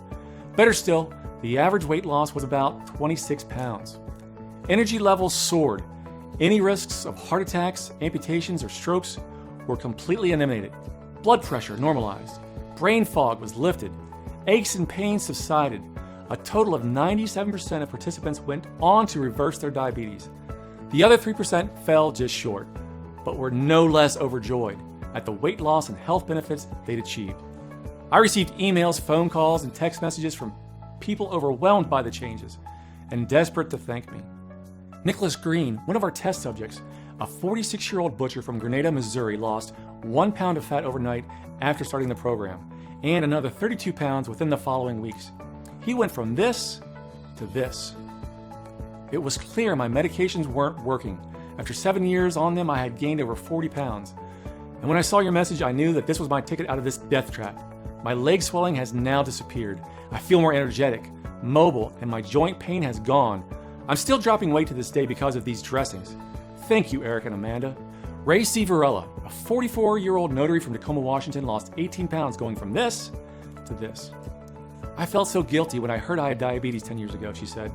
Better still, the average weight loss was about 26 pounds. Energy levels soared. Any risks of heart attacks, amputations, or strokes were completely eliminated. Blood pressure normalized. Brain fog was lifted. Aches and pains subsided. A total of 97% of participants went on to reverse their diabetes. The other 3% fell just short, but were no less overjoyed at the weight loss and health benefits they'd achieved. I received emails, phone calls, and text messages from people overwhelmed by the changes and desperate to thank me. Nicholas Green, one of our test subjects, a 46-year-old butcher from Grenada, Missouri, lost 1 pound of fat overnight after starting the program, and another 32 pounds within the following weeks. He went from this to this. It was clear my medications weren't working. After 7 years on them, I had gained over 40 pounds. And when I saw your message, I knew that this was my ticket out of this death trap. My leg swelling has now disappeared. I feel more energetic, mobile, and my joint pain has gone. I'm still dropping weight to this day because of these dressings. Thank you, Eric and Amanda. Ray C. Varela, a 44-year-old notary from Tacoma, Washington, lost 18 pounds going from this to this. I felt so guilty when I heard I had diabetes 10 years ago, she said.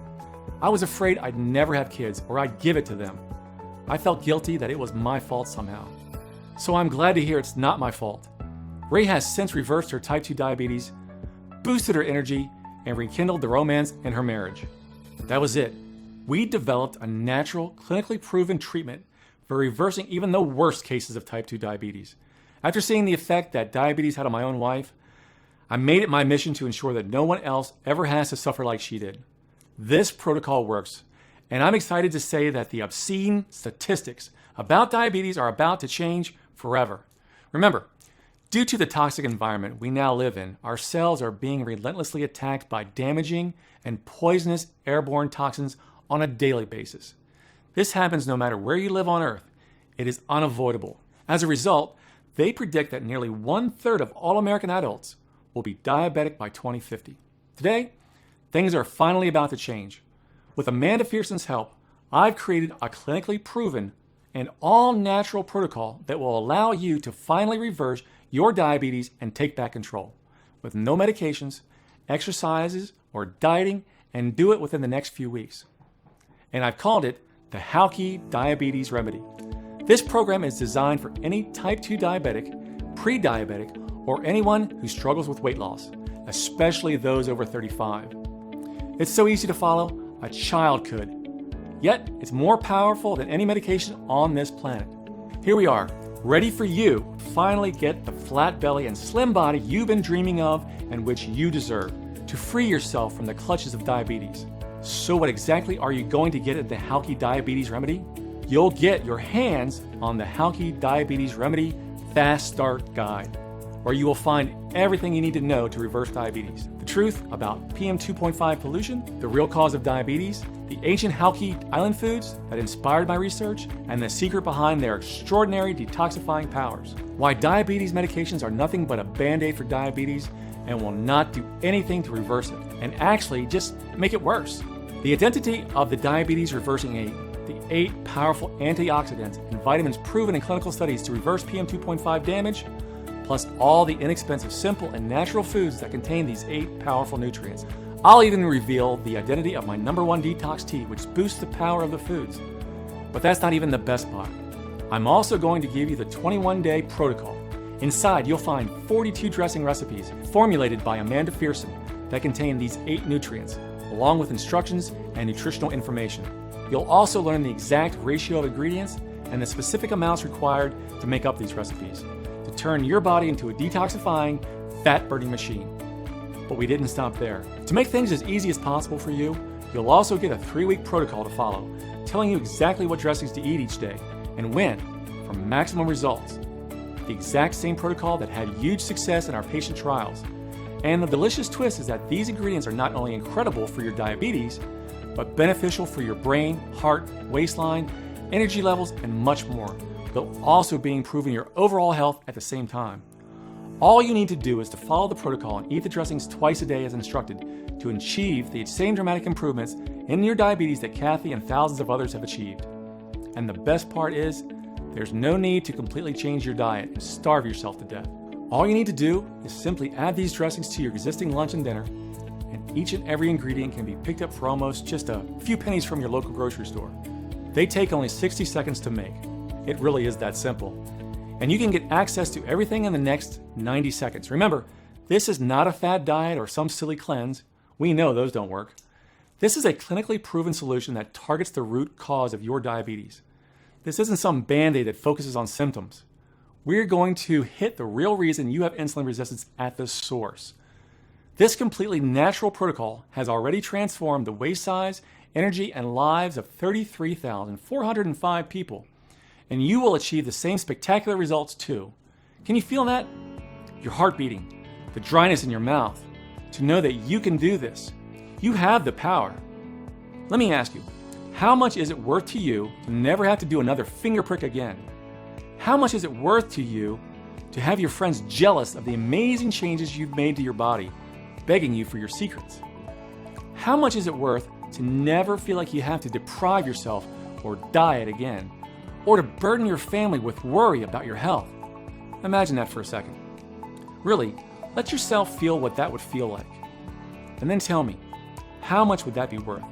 I was afraid I'd never have kids or I'd give it to them. I felt guilty that it was my fault somehow. So I'm glad to hear it's not my fault. Ray has since reversed her type 2 diabetes, boosted her energy, and rekindled the romance in her marriage. That was it. We developed a natural, clinically proven treatment for reversing even the worst cases of type 2 diabetes. After seeing the effect that diabetes had on my own wife, I made it my mission to ensure that no one else ever has to suffer like she did. This protocol works, and I'm excited to say that the obscene statistics about diabetes are about to change forever. Remember, due to the toxic environment we now live in, our cells are being relentlessly attacked by damaging and poisonous airborne toxins on a daily basis. This happens no matter where you live on Earth. It is unavoidable. As a result, they predict that nearly 1/3 of all American adults will be diabetic by 2050. Today, things are finally about to change. With Amanda Fearson's help, I've created a clinically proven and all-natural protocol that will allow you to finally reverse your diabetes and take back control. With no medications, exercises, or dieting, and do it within the next few weeks. And I've called it the Halki Diabetes Remedy. This program is designed for any type 2 diabetic, pre-diabetic, or anyone who struggles with weight loss, especially those over 35. It's so easy to follow, a child could. Yet, it's more powerful than any medication on this planet. Here we are, ready for you to finally get the flat belly and slim body you've been dreaming of and which you deserve, to free yourself from the clutches of diabetes. So what exactly are you going to get at the Halki Diabetes Remedy? You'll get your hands on the Halki Diabetes Remedy Fast Start Guide, where you will find everything you need to know to reverse diabetes. The truth about PM 2.5 pollution, the real cause of diabetes, the ancient Halki island foods that inspired my research, and the secret behind their extraordinary detoxifying powers. Why diabetes medications are nothing but a band-aid for diabetes and will not do anything to reverse it, and actually just make it worse. The identity of the diabetes reversing aid, the 8 powerful antioxidants and vitamins proven in clinical studies to reverse PM 2.5 damage, plus all the inexpensive, simple, and natural foods that contain these 8 powerful nutrients. I'll even reveal the identity of my #1 detox tea, which boosts the power of the foods. But that's not even the best part. I'm also going to give you the 21-day protocol. Inside, you'll find 42 dressing recipes formulated by Amanda Fearson that contain these 8 nutrients, along with instructions and nutritional information. You'll also learn the exact ratio of ingredients and the specific amounts required to make up these recipes, to turn your body into a detoxifying, fat-burning machine. But we didn't stop there. To make things as easy as possible for you, you'll also get a 3-week protocol to follow, telling you exactly what dressings to eat each day and when for maximum results. The exact same protocol that had huge success in our patient trials. And the delicious twist is that these ingredients are not only incredible for your diabetes, but beneficial for your brain, heart, waistline, energy levels, and much more, but also be improving your overall health at the same time. All you need to do is to follow the protocol and eat the dressings twice a day as instructed to achieve the same dramatic improvements in your diabetes that Cathy and thousands of others have achieved. And the best part is, there's no need to completely change your diet and starve yourself to death. All you need to do is simply add these dressings to your existing lunch and dinner, and each and every ingredient can be picked up for almost just a few pennies from your local grocery store. They take only 60 seconds to make. It really is that simple. And you can get access to everything in the next 90 seconds. Remember, this is not a fad diet or some silly cleanse. We know those don't work. This is a clinically proven solution that targets the root cause of your diabetes. This isn't some band-aid that focuses on symptoms. We're going to hit the real reason you have insulin resistance at the source. This completely natural protocol has already transformed the waist size, energy, and lives of 33,405 people. And you will achieve the same spectacular results too. Can you feel that? Your heart beating, the dryness in your mouth, to know that you can do this. You have the power. Let me ask you, how much is it worth to you to never have to do another finger prick again? How much is it worth to you to have your friends jealous of the amazing changes you've made to your body, begging you for your secrets? How much is it worth to never feel like you have to deprive yourself or diet again, or to burden your family with worry about your health? Imagine that for a second. Really, let yourself feel what that would feel like. And then tell me, how much would that be worth?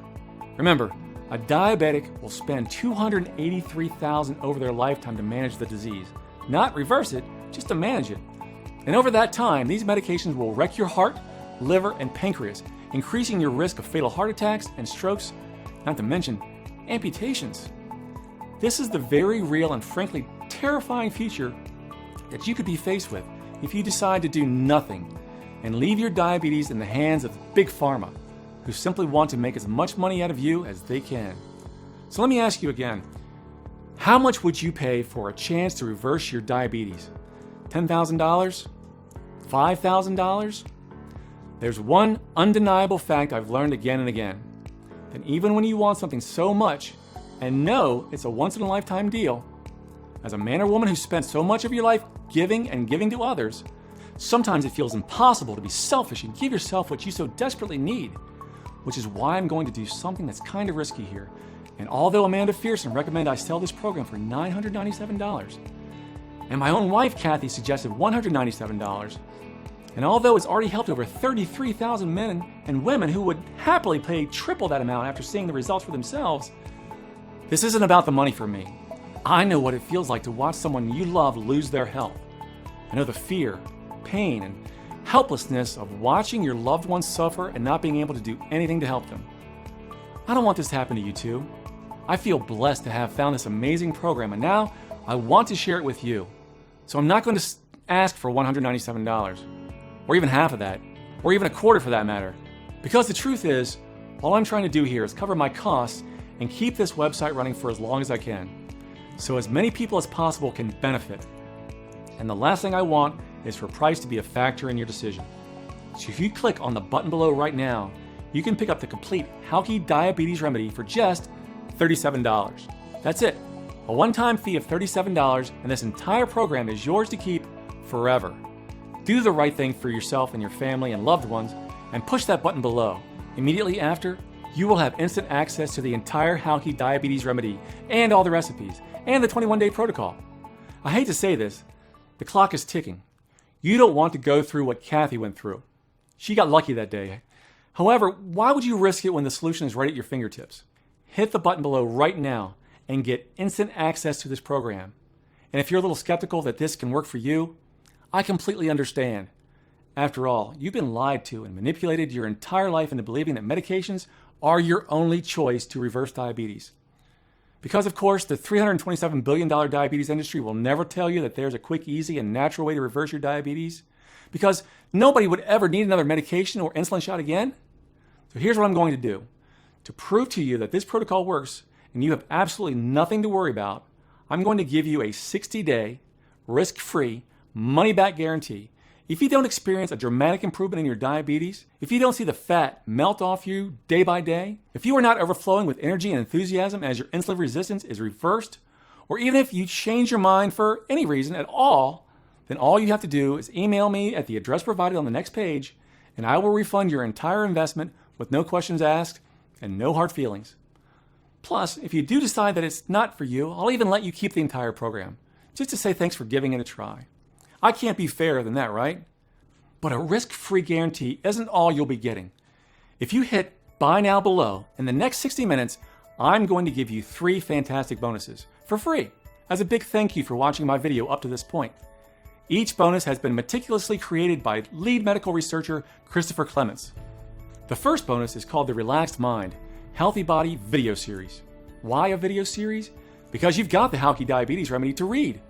Remember, a diabetic will spend $283,000 over their lifetime to manage the disease. Not reverse it, just to manage it. And over that time, these medications will wreck your heart, liver, and pancreas, increasing your risk of fatal heart attacks and strokes, not to mention amputations. This is the very real and frankly terrifying future that you could be faced with if you decide to do nothing and leave your diabetes in the hands of Big Pharma, who simply want to make as much money out of you as they can. So let me ask you again, how much would you pay for a chance to reverse your diabetes? $10,000? $5,000? There's one undeniable fact I've learned again and again, that even when you want something so much and know it's a once-in-a-lifetime deal, as a man or woman who spent so much of your life giving and giving to others, sometimes it feels impossible to be selfish and give yourself what you so desperately need, which is why I'm going to do something that's kind of risky here. And although Amanda Fearson recommended I sell this program for $997, and my own wife Cathy suggested $197, and although it's already helped over 33,000 men and women who would happily pay triple that amount after seeing the results for themselves, this isn't about the money for me. I know what it feels like to watch someone you love lose their health. I know the fear, pain, and helplessness of watching your loved ones suffer and not being able to do anything to help them. I don't want this to happen to you too. I feel blessed to have found this amazing program, and now I want to share it with you. So I'm not going to ask for $197, or even half of that, or even a quarter for that matter, because the truth is, all I'm trying to do here is cover my costs and keep this website running for as long as I can, so as many people as possible can benefit. And the last thing I want is for price to be a factor in your decision. So if you click on the button below right now, you can pick up the complete Halki Diabetes Remedy for just $37. That's it, a one-time fee of $37, and this entire program is yours to keep forever. Do the right thing for yourself and your family and loved ones, and push that button below. Immediately after, you will have instant access to the entire Halki Diabetes Remedy and all the recipes, and the 21-day protocol. I hate to say this, the clock is ticking. You don't want to go through what Cathy went through. She got lucky that day. However, why would you risk it when the solution is right at your fingertips? Hit the button below right now and get instant access to this program. And if you're a little skeptical that this can work for you, I completely understand. After all, you've been lied to and manipulated your entire life into believing that medications are your only choice to reverse diabetes. Because, of course, the $327 billion diabetes industry will never tell you that there's a quick, easy, and natural way to reverse your diabetes. Because nobody would ever need another medication or insulin shot again. So here's what I'm going to do. To prove to you that this protocol works and you have absolutely nothing to worry about, I'm going to give you a 60-day, risk-free, money-back guarantee If you don't experience a dramatic improvement in your diabetes, if you don't see the fat melt off you day by day, if you are not overflowing with energy and enthusiasm as your insulin resistance is reversed, or even if you change your mind for any reason at all, then all you have to do is email me at the address provided on the next page, and I will refund your entire investment with no questions asked and no hard feelings. Plus, if you do decide that it's not for you, I'll even let you keep the entire program, just to say thanks for giving it a try. I can't be fairer than that, right? But a risk-free guarantee isn't all you'll be getting. If you hit buy now below, in the next 60 minutes, I'm going to give you 3 fantastic bonuses for free as a big thank you for watching my video up to this point. Each bonus has been meticulously created by lead medical researcher Christopher Clements. The first bonus is called the Relaxed Mind Healthy Body Video Series. Why a video series? Because you've got the Halky Diabetes Remedy to read.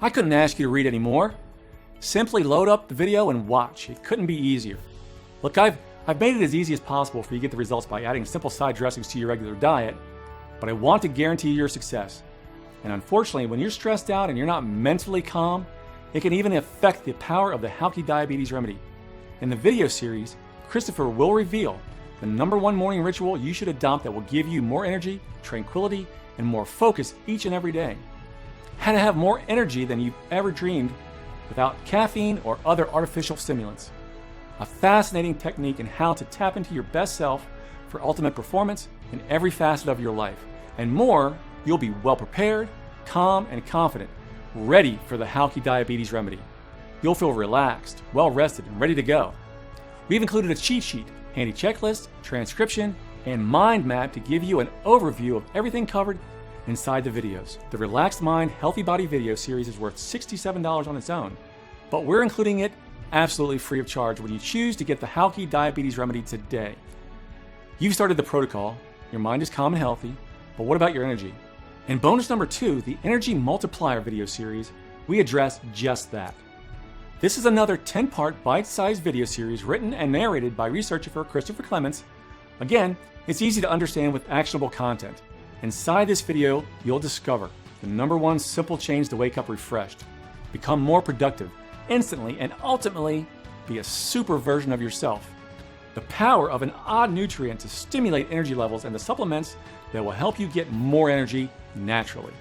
I couldn't ask you to read anymore. Simply load up the video and watch. It couldn't be easier. Look, I've made it as easy as possible for you to get the results by adding simple side dressings to your regular diet, but I want to guarantee your success. And unfortunately, when you're stressed out and you're not mentally calm, it can even affect the power of the Halky Diabetes Remedy. In the video series, Christopher will reveal the #1 morning ritual you should adopt that will give you more energy, tranquility, and more focus each and every day. How to have more energy than you've ever dreamed without caffeine or other artificial stimulants. A fascinating technique in how to tap into your best self for ultimate performance in every facet of your life. And more, you'll be well prepared, calm, and confident, ready for the Halky Diabetes Remedy. You'll feel relaxed, well rested, and ready to go. We've included a cheat sheet, handy checklist, transcription, and mind map to give you an overview of everything covered inside the videos. The Relaxed Mind Healthy Body video series is worth $67 on its own, but we're including it absolutely free of charge when you choose to get the Halky Diabetes Remedy today. You've started the protocol, your mind is calm and healthy, but what about your energy? In bonus number 2, the Energy Multiplier video series, we address just that. This is another 10-part bite-sized video series written and narrated by researcher Christopher Clements. Again, it's easy to understand with actionable content. Inside this video, you'll discover the #1 simple change to wake up refreshed, become more productive instantly, and ultimately be a super version of yourself. The power of an odd nutrient to stimulate energy levels and the supplements that will help you get more energy naturally.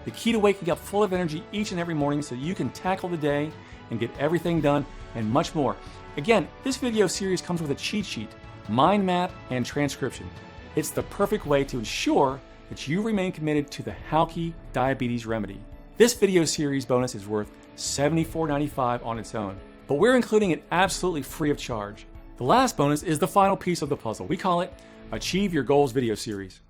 The key to waking up full of energy each and every morning so you can tackle the day and get everything done, and much more. Again, this video series comes with a cheat sheet, mind map, and transcription. It's the perfect way to ensure that you remain committed to the Halky Diabetes Remedy. This video series bonus is worth $74.95 on its own, but we're including it absolutely free of charge. The last bonus is the final piece of the puzzle. We call it Achieve Your Goals video series.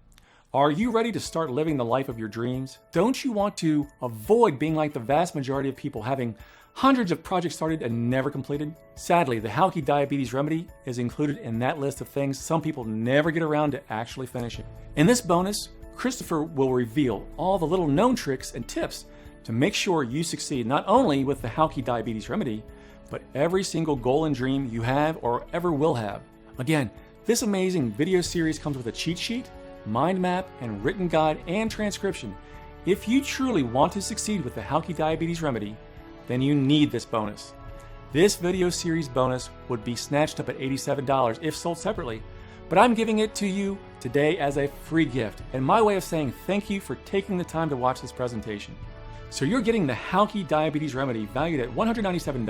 Are you ready to start living the life of your dreams? Don't you want to avoid being like the vast majority of people, having hundreds of projects started and never completed? Sadly, the Halky Diabetes Remedy is included in that list of things some people never get around to actually finishing. In this bonus, Christopher will reveal all the little known tricks and tips to make sure you succeed not only with the Halky Diabetes Remedy, but every single goal and dream you have or ever will have. Again, this amazing video series comes with a cheat sheet, mind map, and written guide and transcription. If you truly want to succeed with the Halky Diabetes Remedy, then you need this bonus. This video series bonus would be snatched up at $87 if sold separately, but I'm giving it to you today as a free gift and my way of saying thank you for taking the time to watch this presentation. So you're getting the Halky Diabetes Remedy valued at $197,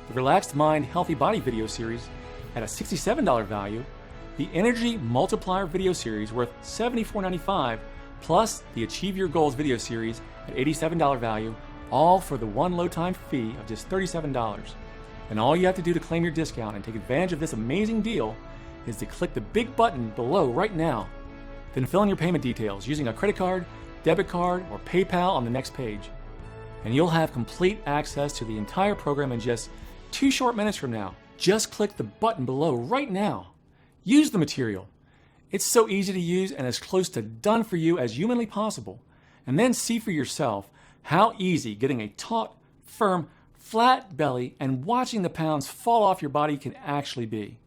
the Relaxed Mind Healthy Body video series at a $67 value, the Energy Multiplier video series worth $74.95, plus the Achieve Your Goals video series at $87 value, all for the one low time fee of just $37. And all you have to do to claim your discount and take advantage of this amazing deal is to click the big button below right now. Then fill in your payment details using a credit card, debit card, or PayPal on the next page. And you'll have complete access to the entire program in just 2 short minutes from now. Just click the button below right now. Use the material. It's so easy to use and as close to done for you as humanly possible. And then see for yourself how easy getting a taut, firm, flat belly and watching the pounds fall off your body can actually be.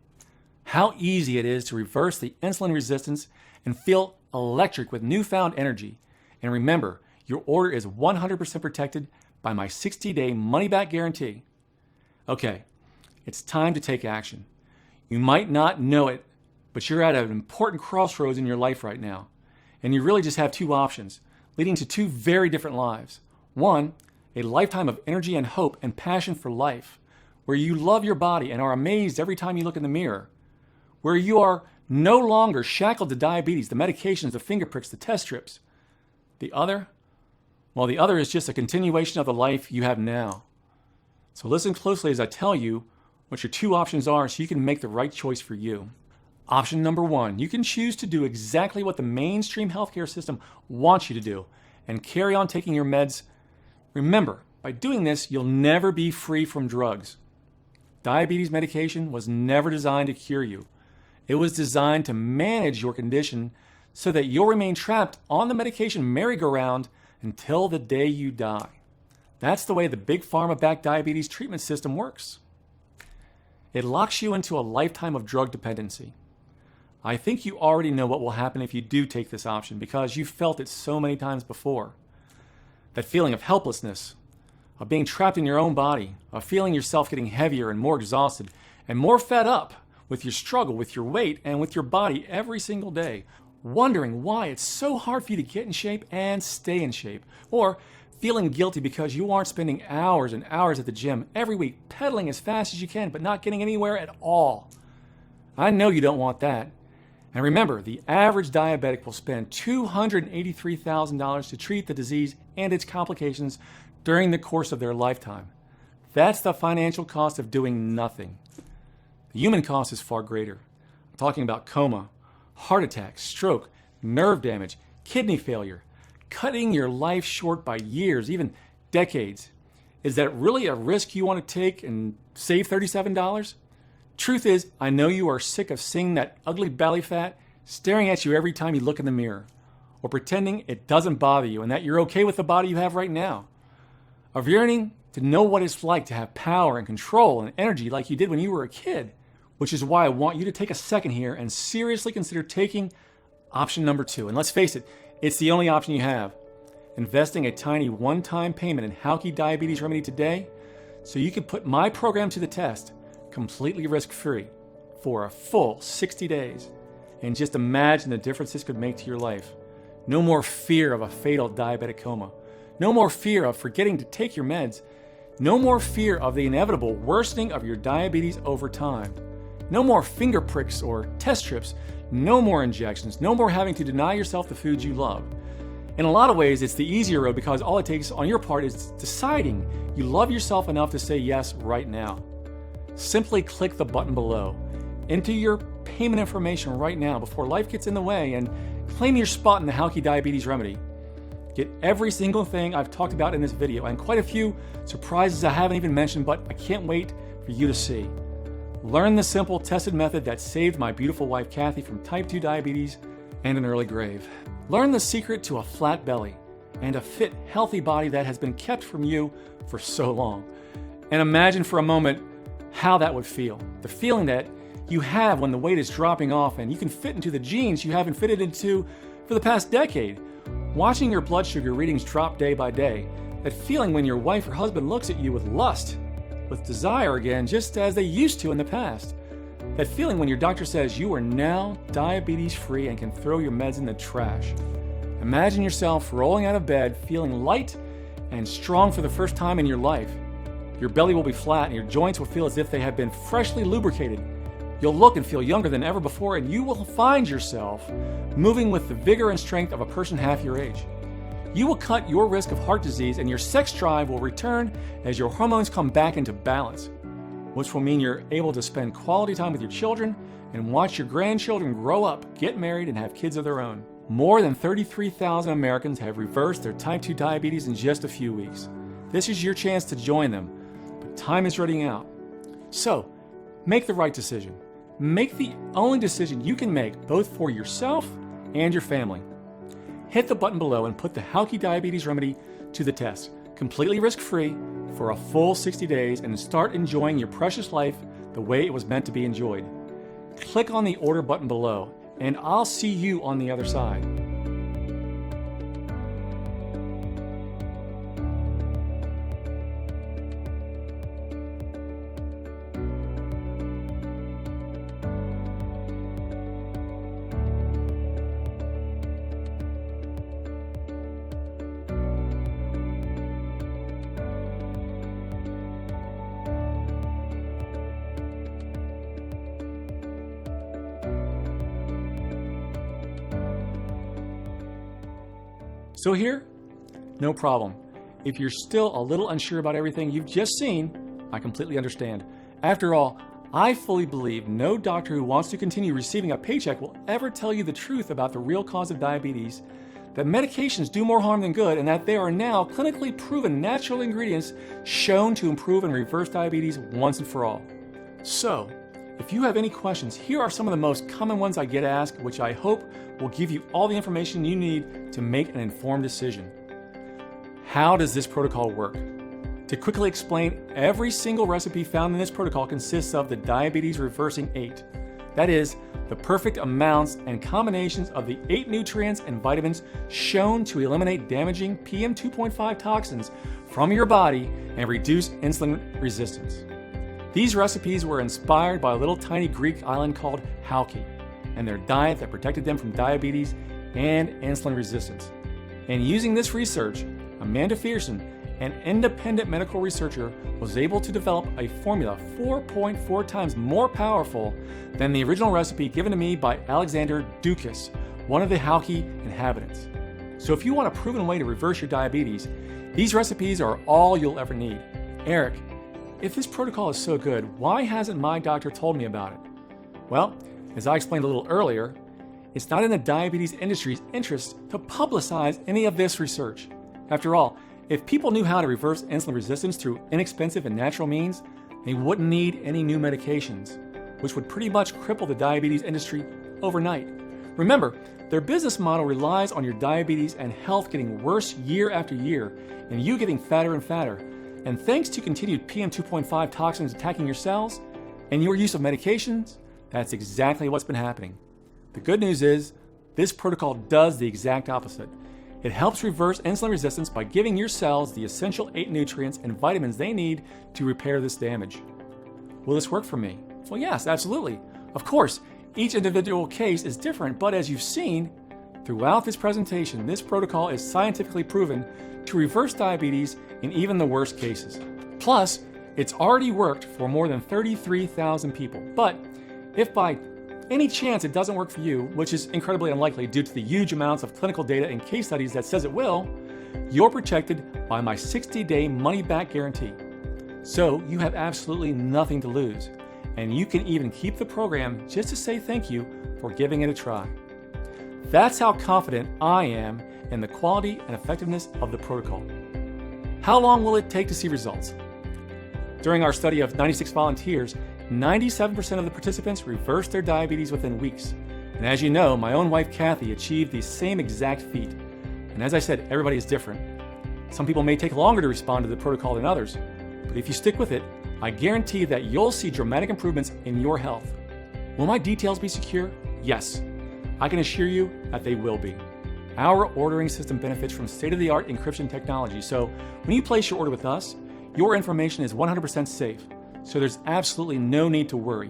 How easy it is to reverse the insulin resistance and feel electric with newfound energy. And remember, your order is 100% protected by my 60-day money-back guarantee. Okay, it's time to take action. You might not know it, but you're at an important crossroads in your life right now. And you really just have two options, leading to two very different lives. One, a lifetime of energy and hope and passion for life, where you love your body and are amazed every time you look in the mirror, where you are no longer shackled to diabetes, the medications, the finger pricks, the test strips. The other? Well, the other is just a continuation of the life you have now. So listen closely as I tell you what your two options are so you can make the right choice for you. Option number one, you can choose to do exactly what the mainstream healthcare system wants you to do and carry on taking your meds. Remember, by doing this, you'll never be free from drugs. Diabetes medication was never designed to cure you. It was designed to manage your condition so that you'll remain trapped on the medication merry-go-round until the day you die. That's the way the big pharma-backed diabetes treatment system works. It locks you into a lifetime of drug dependency. I think you already know what will happen if you do take this option because you've felt it so many times before. That feeling of helplessness, of being trapped in your own body, of feeling yourself getting heavier and more exhausted and more fed up with your struggle, with your weight, and with your body every single day, wondering why it's so hard for you to get in shape and stay in shape, or feeling guilty because you aren't spending hours and hours at the gym every week pedaling as fast as you can but not getting anywhere at all. I know you don't want that. And remember, the average diabetic will spend $283,000 to treat the disease and its complications during the course of their lifetime. That's the financial cost of doing nothing. The human cost is far greater. I'm talking about coma, heart attack, stroke, nerve damage, kidney failure, cutting your life short by years, even decades. Is that really a risk you want to take and save $37? Truth is, I know you are sick of seeing that ugly belly fat staring at you every time you look in the mirror, or pretending it doesn't bother you and that you're okay with the body you have right now. Of yearning to know what it's like to have power and control and energy like you did when you were a kid, which is why I want you to take a second here and seriously consider taking option number two. And let's face it, it's the only option you have. Investing a tiny one-time payment in Halki Diabetes Remedy today so you can put my program to the test completely risk-free for a full 60 days. And just imagine the difference this could make to your life. No more fear of a fatal diabetic coma. No more fear of forgetting to take your meds. No more fear of the inevitable worsening of your diabetes over time. No more finger pricks or test strips. No more injections. No more having to deny yourself the foods you love. In a lot of ways, it's the easier road because all it takes on your part is deciding you love yourself enough to say yes right now. Simply click the button below. Enter your payment information right now before life gets in the way and claim your spot in the Halki Diabetes Remedy. Get every single thing I've talked about in this video and quite a few surprises I haven't even mentioned, but I can't wait for you to see. Learn the simple, tested method that saved my beautiful wife Cathy from type 2 diabetes and an early grave. Learn the secret to a flat belly and a fit, healthy body that has been kept from you for so long. And imagine for a moment how that would feel. The feeling that you have when the weight is dropping off and you can fit into the jeans you haven't fitted into for the past decade. Watching your blood sugar readings drop day by day. That feeling when your wife or husband looks at you with lust, with desire again, just as they used to in the past. That feeling when your doctor says you are now diabetes free and can throw your meds in the trash. Imagine yourself rolling out of bed, feeling light and strong for the first time in your life. Your belly will be flat and your joints will feel as if they have been freshly lubricated. You'll look and feel younger than ever before, and you will find yourself moving with the vigor and strength of a person half your age. You will cut your risk of heart disease and your sex drive will return as your hormones come back into balance, which will mean you're able to spend quality time with your children and watch your grandchildren grow up, get married, and have kids of their own. More than 33,000 Americans have reversed their type 2 diabetes in just a few weeks. This is your chance to join them, but time is running out. So, make the right decision. Make the only decision you can make, both for yourself and your family. Hit the button below and put the Halki Diabetes Remedy to the test, completely risk-free for a full 60 days, and start enjoying your precious life the way it was meant to be enjoyed. Click on the order button below, and I'll see you on the other side. Still here? No problem. If you're still a little unsure about everything you've just seen, I completely understand. After all, I fully believe no doctor who wants to continue receiving a paycheck will ever tell you the truth about the real cause of diabetes, that medications do more harm than good, and that there are now clinically proven natural ingredients shown to improve and reverse diabetes once and for all. So, if you have any questions, here are some of the most common ones I get asked, which I hope will give you all the information you need to make an informed decision. How does this protocol work? To quickly explain, every single recipe found in this protocol consists of the diabetes reversing 8. That is, the perfect amounts and combinations of the 8 nutrients and vitamins shown to eliminate damaging PM 2.5 toxins from your body and reduce insulin resistance. These recipes were inspired by a little tiny Greek island called Halki and their diet that protected them from diabetes and insulin resistance. And using this research, Amanda Fearson, an independent medical researcher, was able to develop a formula 4.4 times more powerful than the original recipe given to me by Alexander Dukas, one of the Halki inhabitants. So if you want a proven way to reverse your diabetes, these recipes are all you'll ever need. Eric, if this protocol is so good, why hasn't my doctor told me about it? Well, as I explained a little earlier, it's not in the diabetes industry's interest to publicize any of this research. After all, if people knew how to reverse insulin resistance through inexpensive and natural means, they wouldn't need any new medications, which would pretty much cripple the diabetes industry overnight. Remember, their business model relies on your diabetes and health getting worse year after year, and you getting fatter and fatter. And thanks to continued PM 2.5 toxins attacking your cells and your use of medications, that's exactly what's been happening. The good news is, this protocol does the exact opposite. It helps reverse insulin resistance by giving your cells the essential 8 nutrients and vitamins they need to repair this damage. Will this work for me? Well, yes, absolutely. Of course, each individual case is different, but as you've seen throughout this presentation, this protocol is scientifically proven to reverse diabetes in even the worst cases. Plus, it's already worked for more than 33,000 people. But if by any chance it doesn't work for you, which is incredibly unlikely due to the huge amounts of clinical data and case studies that says it will, you're protected by my 60-day money-back guarantee. So you have absolutely nothing to lose, and you can even keep the program just to say thank you for giving it a try. That's how confident I am in the quality and effectiveness of the protocol. How long will it take to see results? During our study of 96 volunteers, 97% of the participants reversed their diabetes within weeks. And as you know, my own wife Cathy achieved the same exact feat. And as I said, everybody is different. Some people may take longer to respond to the protocol than others, but if you stick with it, I guarantee that you'll see dramatic improvements in your health. Will my details be secure? Yes. I can assure you that they will be. Our ordering system benefits from state-of-the-art encryption technology, so when you place your order with us, your information is 100% safe. So there's absolutely no need to worry.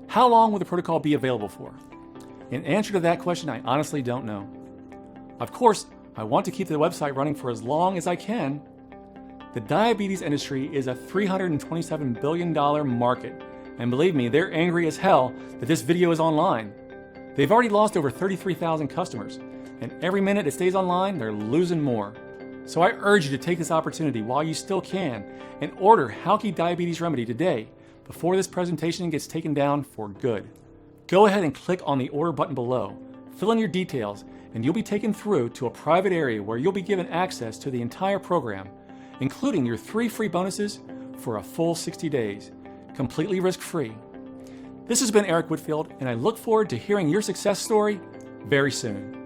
How long will the protocol be available for? In answer to that question, I honestly don't know. Of course, I want to keep the website running for as long as I can. The diabetes industry is a $327 billion market, and believe me, they're angry as hell that this video is online. They've already lost over 33,000 customers, and every minute it stays online, they're losing more. So I urge you to take this opportunity while you still can and order Halki Diabetes Remedy today before this presentation gets taken down for good. Go ahead and click on the order button below, fill in your details, and you'll be taken through to a private area where you'll be given access to the entire program, including your 3 free bonuses for a full 60 days, completely risk-free. This has been Eric Whitfield, and I look forward to hearing your success story very soon.